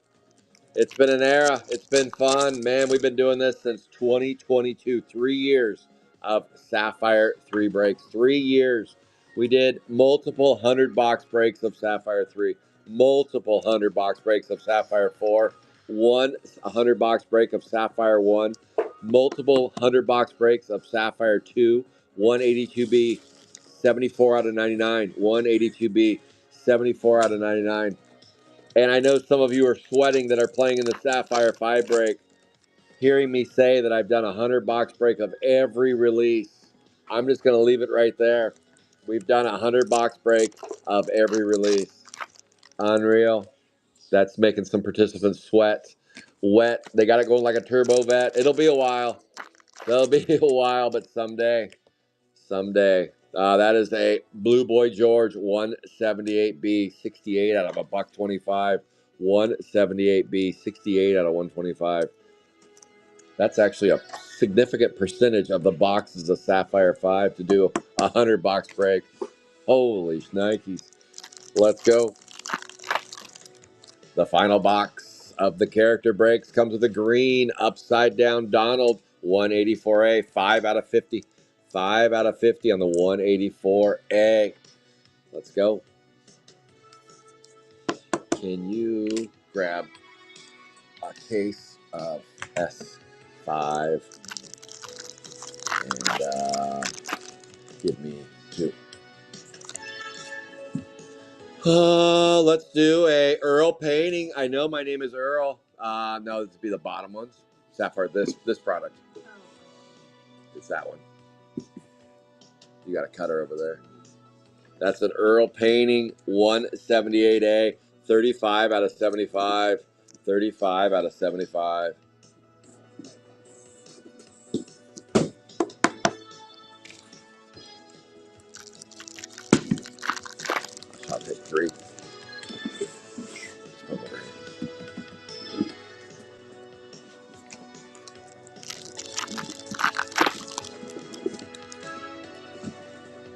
It's been an era. It's been fun. Man, we've been doing this since 2022. 3 years of Sapphire 3 breaks. 3 years. We did multiple 100-box breaks of Sapphire 3. Multiple 100-box breaks of Sapphire 4. One 100-box break of Sapphire 1. Multiple 100-box breaks of Sapphire 2. 182B. 74 out of 99. 182B. 74 out of 99. And I know some of you are sweating that are playing in the Sapphire 5 break, hearing me say that I've done a 100-box break of every release. I'm just going to leave it right there. We've done a 100-box break of every release. Unreal. That's making some participants sweat. Wet. They got it going like a turbo vet. It'll be a while. It'll be a while, but someday. Someday. That is a Blue Boy George 178B, 68 out of a $125. 178B, 68 out of 125. That's actually a significant percentage of the boxes of Sapphire 5 to do a 100-box break. Holy shnikes. Let's go. The final box of the character breaks comes with a green upside down Donald 184A, 5 out of 50. 5 out of 50 on the 184A. Let's go. Can you grab a case of S5 and give me 2? Let's do a Earl painting. I know my name is Earl. No, this would be the bottom ones. Sapphire, this product. It's that one. You got a cutter over there. That's an Earl painting, 178A, 35 out of 75. 35 out of 75. I'll take 3.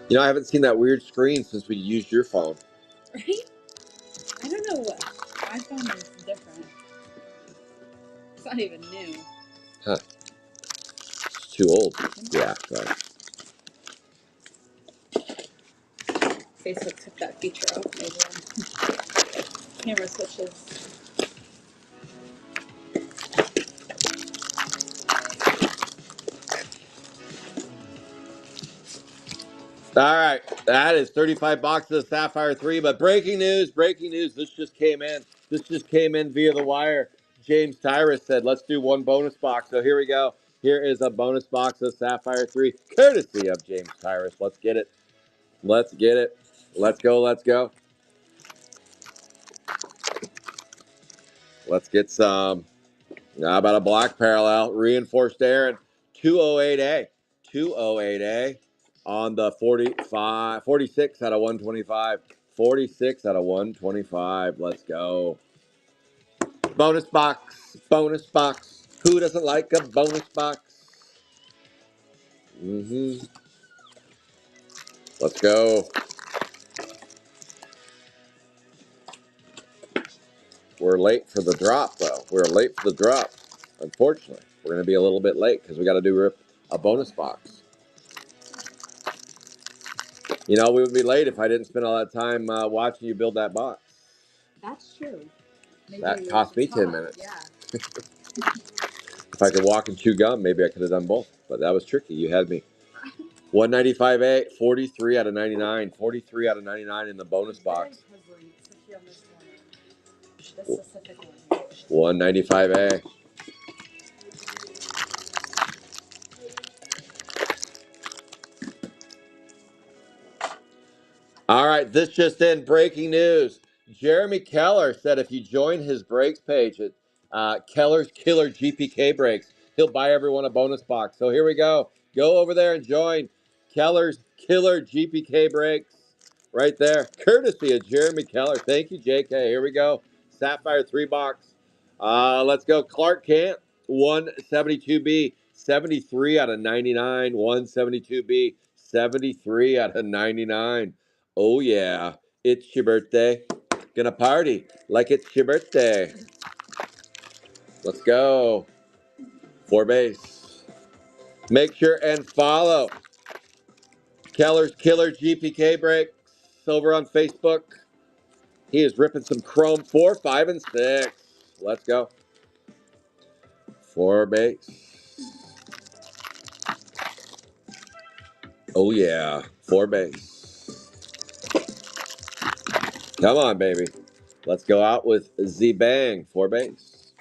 You know, I haven't seen that weird screen since we used your phone. Right? I don't know what. My phone is different. It's not even new. Huh. It's too old. Yeah, right. Facebook took that feature off. Maybe camera switches. All right, that is 35 boxes of Sapphire 3. But breaking news, this just came in. This just came in via the wire. James Tyrus said, let's do one bonus box. So here we go. Here is a bonus box of Sapphire 3, courtesy of James Tyrus. Let's get it. Let's get it. Let's go, let's go. Let's get some. How about a black parallel? Reinforced Aaron, 208A. 208A on the 46 out of 125. 46 out of 125. Let's go. Bonus box. Bonus box. Who doesn't like a bonus box? Let's go. We're late for the drop, though. We're late for the drop. Unfortunately, we're going to be a little bit late because we got to do a bonus box. You know, we would be late if I didn't spend all that time watching you build that box. That's true. Maybe That cost me 10 minutes. Yeah. If I could walk and chew gum, maybe I could have done both. but that was tricky. You had me. 195A, 43 out of 99. 43 out of 99 in the bonus box. 195A. All right, this just in, breaking news. Jeremy Keller said if you join his breaks page at Keller's Killer GPK Breaks, he'll buy everyone a bonus box. So here we go. Go over there and join Keller's Killer GPK Breaks right there. Courtesy of Jeremy Keller. Thank you, JK. Here we go. Sapphire 3 box. Let's go. Clark Kent, 172B, 73 out of 99. 172B, 73 out of 99. Oh, yeah. It's your birthday. Gonna party like it's your birthday. Let's go. 4 base. Make sure and follow Keller's Killer GPK Breaks over on Facebook. He is ripping some chrome 4, 5, and 6. Let's go. 4 base. Oh, yeah. 4 base. Come on, baby. Let's go out with Z-Bang. 4 base.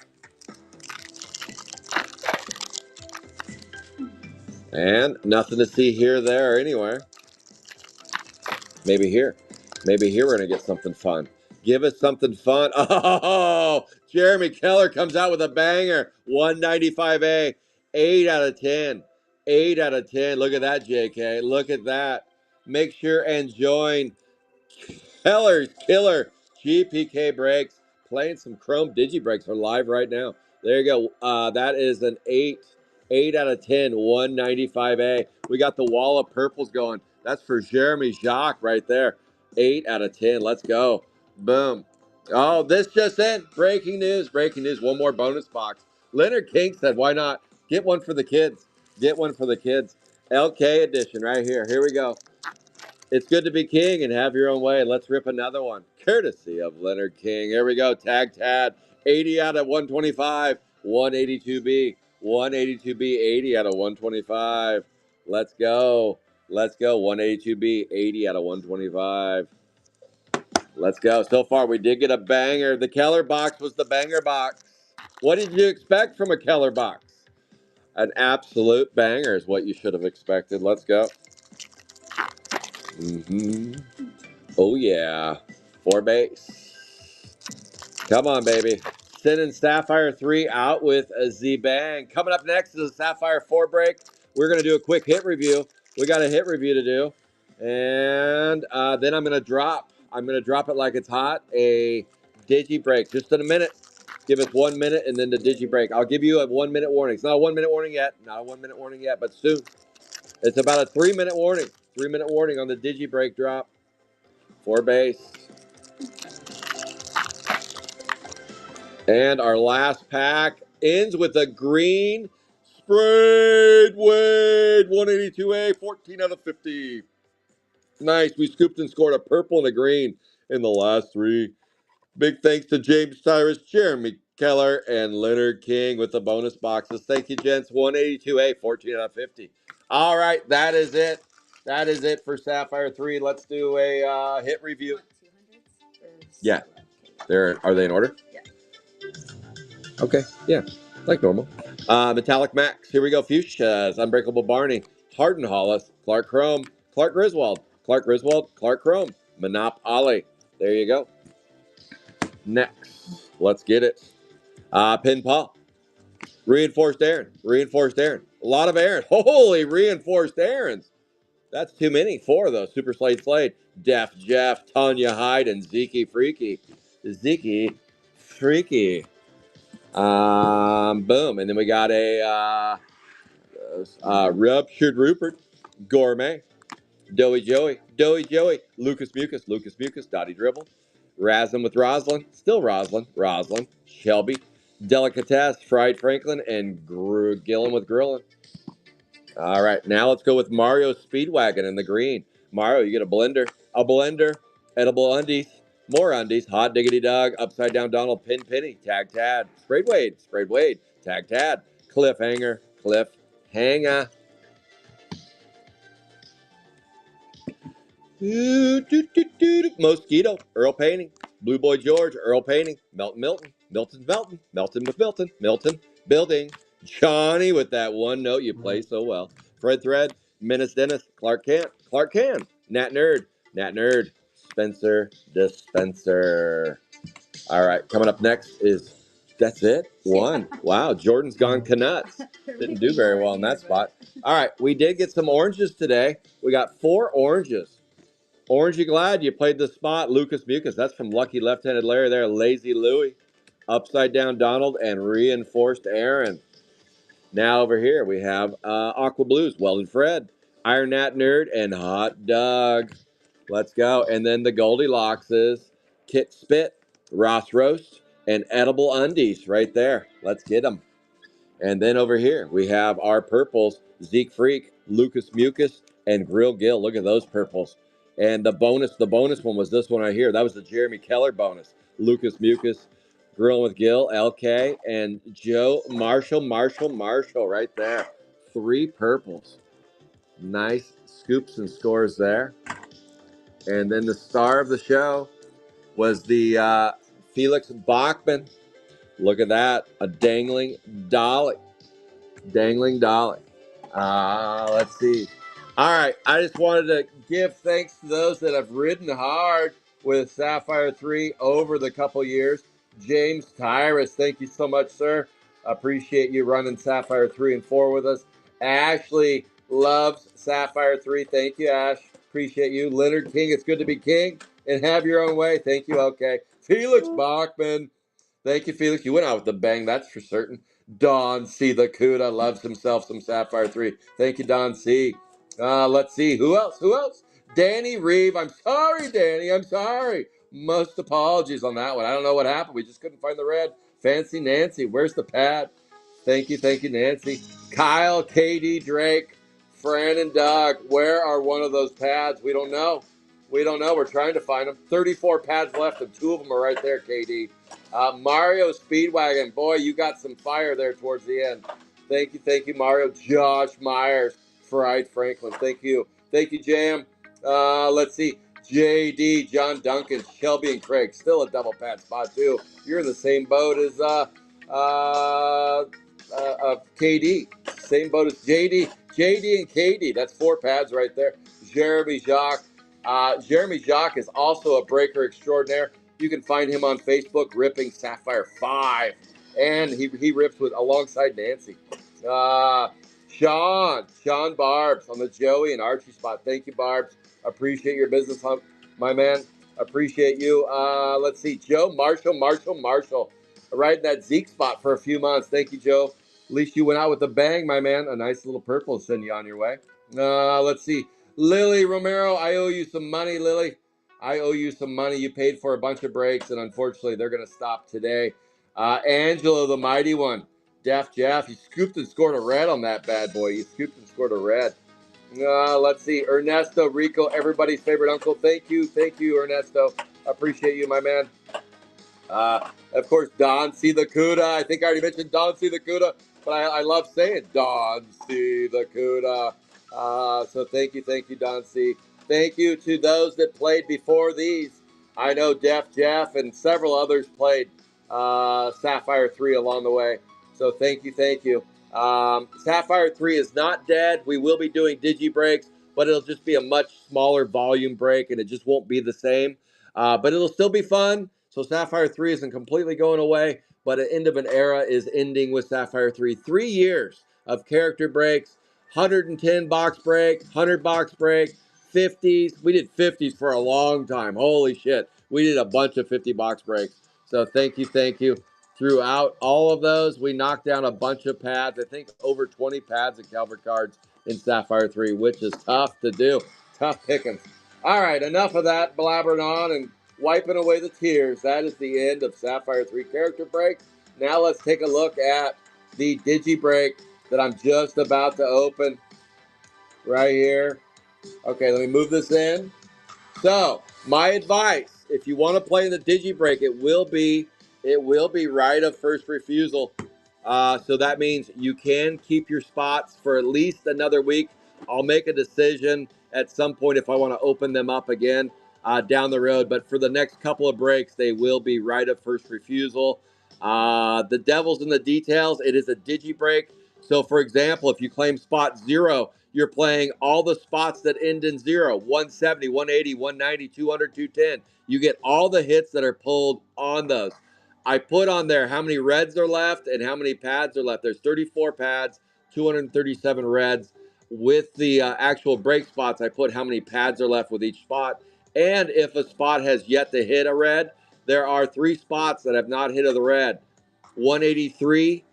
And nothing to see here, there, or anywhere. Maybe here. Maybe here we're going to get something fun. Give us something fun. Oh, Jeremy Keller comes out with a banger. 195A. 8 out of 10. 8 out of 10. Look at that, JK. Look at that. Make sure and join Keller's Killer GPK Breaks. Playing some Chrome Digi Breaks are live right now. There you go. That is an 8. 8 out of 10. 195A. We got the wall of purples going. That's for Jeremy Jacques right there. 8 out of 10. Let's go. Boom. Oh, this just in. Breaking news. Breaking news. One more bonus box. Leonard King said, why not? Get one for the kids. Get one for the kids. LK edition right here. Here we go. It's good to be king and have your own way. Let's rip another one. Courtesy of Leonard King. Here we go. Tag Tad. 80 out of 125. 182B. 182B. 80 out of 125. Let's go. Let's go. 182B. 80 out of 125. Let's go. So far, we did get a banger. The Keller box was the banger box. What did you expect from a Keller box? An absolute banger is what you should have expected. Let's go. Oh, yeah. 4 base. Come on, baby. Sending Sapphire 3 out with a Z-Bang. Coming up next is a Sapphire 4 break. We're going to do a quick hit review. We got a hit review to do. And then I'm going to drop. I'm going to drop it like it's hot. A Digi break. Just in a minute. Give us 1 minute and then the Digi break. I'll give you a 1 minute warning. It's not a 1 minute warning yet. Not a 1 minute warning yet, but soon. It's about a 3 minute warning. 3 minute warning on the Digi break drop. 4 base. And our last pack ends with a green sprayed Wade 182A, 14 out of 50. Nice. We scooped and scored a purple and a green in the last 3. Big thanks to James Cyrus, Jeremy Keller, and Leonard King with the bonus boxes. Thank you, gents. 182A, 14 out of 50. All right, that is it. That is it for Sapphire 3. Let's do a hit review. Yeah. Are they in order? Yeah. Okay, yeah, like normal. Metallic Max, here we go. Fuchsias, Unbreakable Barney, Harden Hollis, Clark Chrome, Clark Griswold, Clark Chrome, Monop Ollie. There you go. Next, let's get it. Pin Paul, Reinforced Aaron. A lot of Aaron. Holy Reinforced Aarons. That's too many. 4 of those. Super Slade, Def Jeff, Tanya Hyde, and Zeke Freaky. Boom. And then we got a Ruptured Rupert, Gourmet, Doughy Joey, Lucas Mucus, Dottie Dribble, Raslin with Roslyn, still Roslyn, Shelby, Delicatesse, Fried Franklin, and Gillin with Grillin. All right, now let's go with Mario Speedwagon in the green. Mario, you get a blender, edible undies, more undies, hot diggity dog, upside down Donald, pin penny, tag tad, sprayed Wade, tag tad, cliffhanger, Mosquito, Earl Painting. Blue Boy George, Earl Painting. Milton with Milton, Building. Johnny with that one note you play so well. Fred Thread, Menace Dennis, Clark Can. Nat Nerd. Spencer Dispenser. All right, coming up next is that's it. One. Wow, Jordan's gone Canuts. Didn't do very well in that spot. All right, we did get some oranges today. We got 4 oranges. Orangey Glad, you played the spot. Lucas Mucus, that's from Lucky Left-Handed Larry there. Lazy Louie, Upside Down Donald, and Reinforced Aaron. Now over here we have Aqua Blues, Weldon Fred, Iron Nat Nerd, and Hot Dog. Let's go. And then the Goldilockses, Kit Spit, Ross Roast, and Edible Undies right there. Let's get them. And then over here, we have our purples, Zeke Freak, Lucas Mucus, and Grill Gill. Look at those purples. And the bonus one was this one right here. That was the Jeremy Keller bonus. Lucas Mucus, Grilling with Gill, LK, and Joe Marshall right there. 3 purples. Nice scoops and scores there. And then the star of the show was the Felix Bachman. Look at that. A dangling dolly. Let's see. All right. I just wanted to give thanks to those that have ridden hard with Sapphire 3 over the couple years. James Tyrus, thank you so much, sir. Appreciate you running Sapphire 3 and 4 with us. Ashley loves Sapphire 3. Thank you, Ash. Appreciate you. Leonard King, it's good to be king and have your own way. Thank you. Okay. Felix Bachman. Thank you, Felix. You went out with a bang, that's for certain. Don C. the Cuda loves himself some Sapphire 3. Thank you, Don C. Let's see. Who else? Danny Reeve. I'm sorry, Danny. I'm sorry. Most apologies on that one. I don't know what happened. We just couldn't find the red. Fancy Nancy. Where's the pad? Thank you, Nancy. Kyle, KD, Drake, Fran, and Doug. Where are one of those pads? We don't know. We're trying to find them. 34 pads left, and 2 of them are right there, KD. Mario Speedwagon. Boy, you got some fire there towards the end. Thank you, Mario. Josh Myers, Fried Franklin. Thank you, Jam. Let's see. JD, John Duncan, Shelby, and Craig. Still a double pad spot, too. You're in the same boat as KD. Same boat as JD and KD. That's 4 pads right there. Jeremy Jacques. Jeremy Jacques is also a breaker extraordinaire. You can find him on Facebook, ripping Sapphire 5. And he rips with alongside Nancy. Sean Barbs on the Joey and Archie spot. Thank you, Barbs. Appreciate your business, my man. Appreciate you. Let's see. Joe Marshall. Riding that Zeke spot for a few months. Thank you, Joe. At least you went out with a bang, my man. A nice little purple to send you on your way. Let's see. Lily Romero, I owe you some money, Lily. I owe you some money. You paid for a bunch of breaks, and unfortunately, they're going to stop today. Angelo, the mighty one. Def Jeff, you scooped and scored a red on that bad boy. You scooped and scored a red. Let's see. Ernesto Rico, everybody's favorite uncle. Thank you, Ernesto. Appreciate you, my man. Of course, Don C. the Cuda. I think I already mentioned Don C. the Cuda, but I love saying Don C. the Cuda. So thank you, Don C. Thank you to those that played before these. I know Def Jeff and several others played Sapphire 3 along the way. So thank you. Sapphire 3 is not dead. We will be doing digi breaks, but it'll just be a much smaller volume break, and it just won't be the same. But it'll still be fun. So Sapphire 3 isn't completely going away, but an end of an era is ending with Sapphire 3. 3 years of character breaks, 110 box break, 100 box break, 50s. We did 50s for a long time. Holy shit. We did a bunch of 50 box breaks. So thank you. Throughout all of those, we knocked down a bunch of pads. I think over 20 pads of Calvert cards in Sapphire 3, which is tough to do. Tough pickings. All right, enough of that blabbering on and wiping away the tears. That is the end of Sapphire 3 character break. Now let's take a look at the digi break that I'm just about to open right here. Okay, let me move this in. So, my advice, if you want to play in the digi break, it will be right of first refusal. So that means you can keep your spots for at least another week. I'll make a decision at some point if I want to open them up again down the road. But for the next couple of breaks, they will be right of first refusal. The devil's in the details. It is a digi break. So, for example, if you claim spot 0, you're playing all the spots that end in 0, 170, 180, 190, 200, 210. You get all the hits that are pulled on those. I put on there how many reds are left and how many pads are left. There's 34 pads, 237 reds. With the actual break spots, I put how many pads are left with each spot. And if a spot has yet to hit a red, there are 3 spots that have not hit of the red. 183,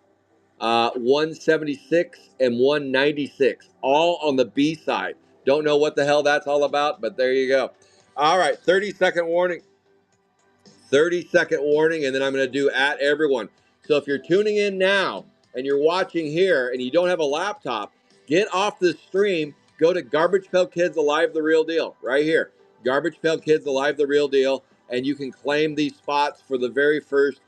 176, and 196, all on the B side. Don't know what the hell that's all about, but there you go. All right, 30-second warning. 30-second warning, and then I'm going to do at everyone. So if you're tuning in now and you're watching here and you don't have a laptop, get off the stream, go to Garbage Pail Kids Alive the Real Deal, right here. Garbage Pail Kids Alive the Real Deal, and you can claim these spots for the very first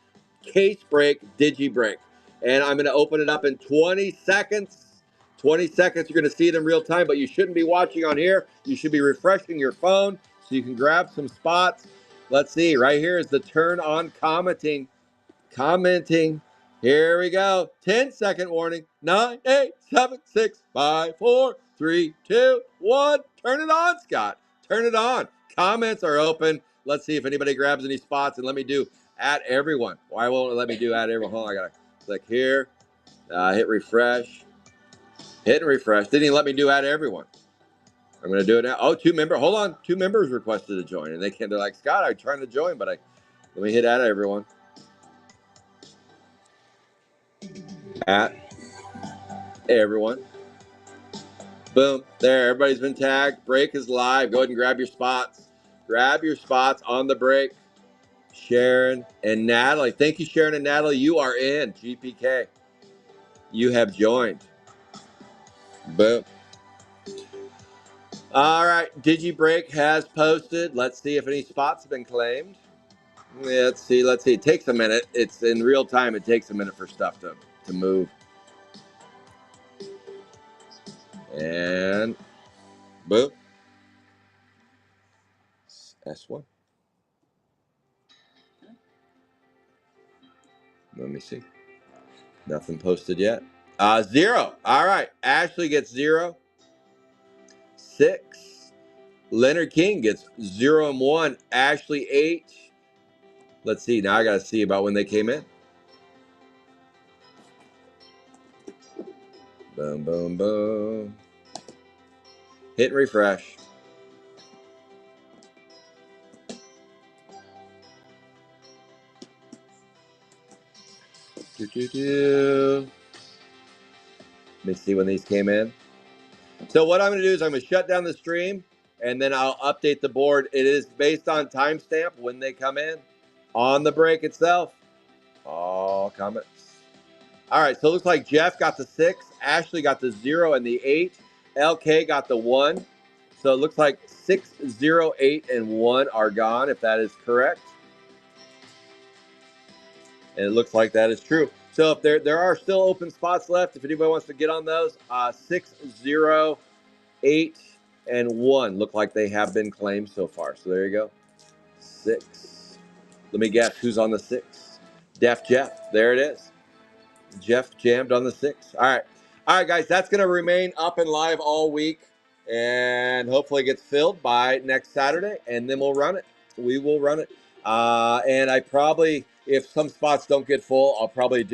case break, digi break. And I'm going to open it up in 20 seconds. 20 seconds, you're going to see it in real time, but you shouldn't be watching on here. You should be refreshing your phone so you can grab some spots. Let's see, right here is the turn on commenting. Commenting. Here we go. 10-second warning. 9, 8, 7, 6, 5, 4, 3, 2, 1. Turn it on, Scott. Turn it on. Comments are open. Let's see if anybody grabs any spots, and let me do at everyone. Why won't it let me do at everyone? Hold on, I gotta click here. Hit refresh. Hit and refresh. Didn't even let me do at everyone. I'm going to do it now. Oh, 2 members. Hold on. 2 members requested to join, and they're like, Scott, I'm trying to join, but let me hit at everyone. At everyone. Boom. There. Everybody's been tagged. Break is live. Go ahead and grab your spots. Grab your spots on the break. Sharon and Natalie. Thank you, Sharon and Natalie. You are in GPK. You have joined. Boom. All right. DigiBreak has posted. Let's see if any spots have been claimed. Let's see. It takes a minute. It's in real time. It takes a minute for stuff to move. And boom. S1. Let me see. Nothing posted yet. 0. All right. Ashley gets 0. 6. Leonard King gets 0 and 1. Ashley 8. Let's see. Now I got to see about when they came in. Boom, boom, boom. Hit and refresh. Let me see when these came in. So what I'm going to do is I'm going to shut down the stream, and then I'll update the board. It is based on timestamp when they come in on the break itself. All comments. All right, so it looks like Jeff got the 6, Ashley got the 0 and the 8, LK got the 1. So it looks like 6, 0, 8, and 1 are gone, if that is correct. And it looks like that is true. So if there are still open spots left, if anybody wants to get on those, 6, 0, 8, and 1 look like they have been claimed so far. So there you go. 6. Let me guess who's on the 6. Def Jeff. There it is. Jeff jammed on the 6. All right. All right, guys. That's going to remain up and live all week. And hopefully it gets filled by next Saturday. And then we'll run it. We will run it. And I probably, if some spots don't get full, I'll probably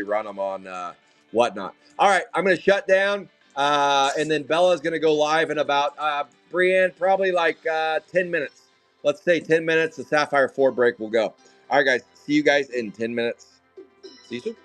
run them on Whatnot. All right. I'm going to shut down. And then Bella's going to go live in about, Brienne, probably like 10 minutes. Let's say 10 minutes. The Sapphire 4 break will go. All right, guys. See you guys in 10 minutes. See you soon.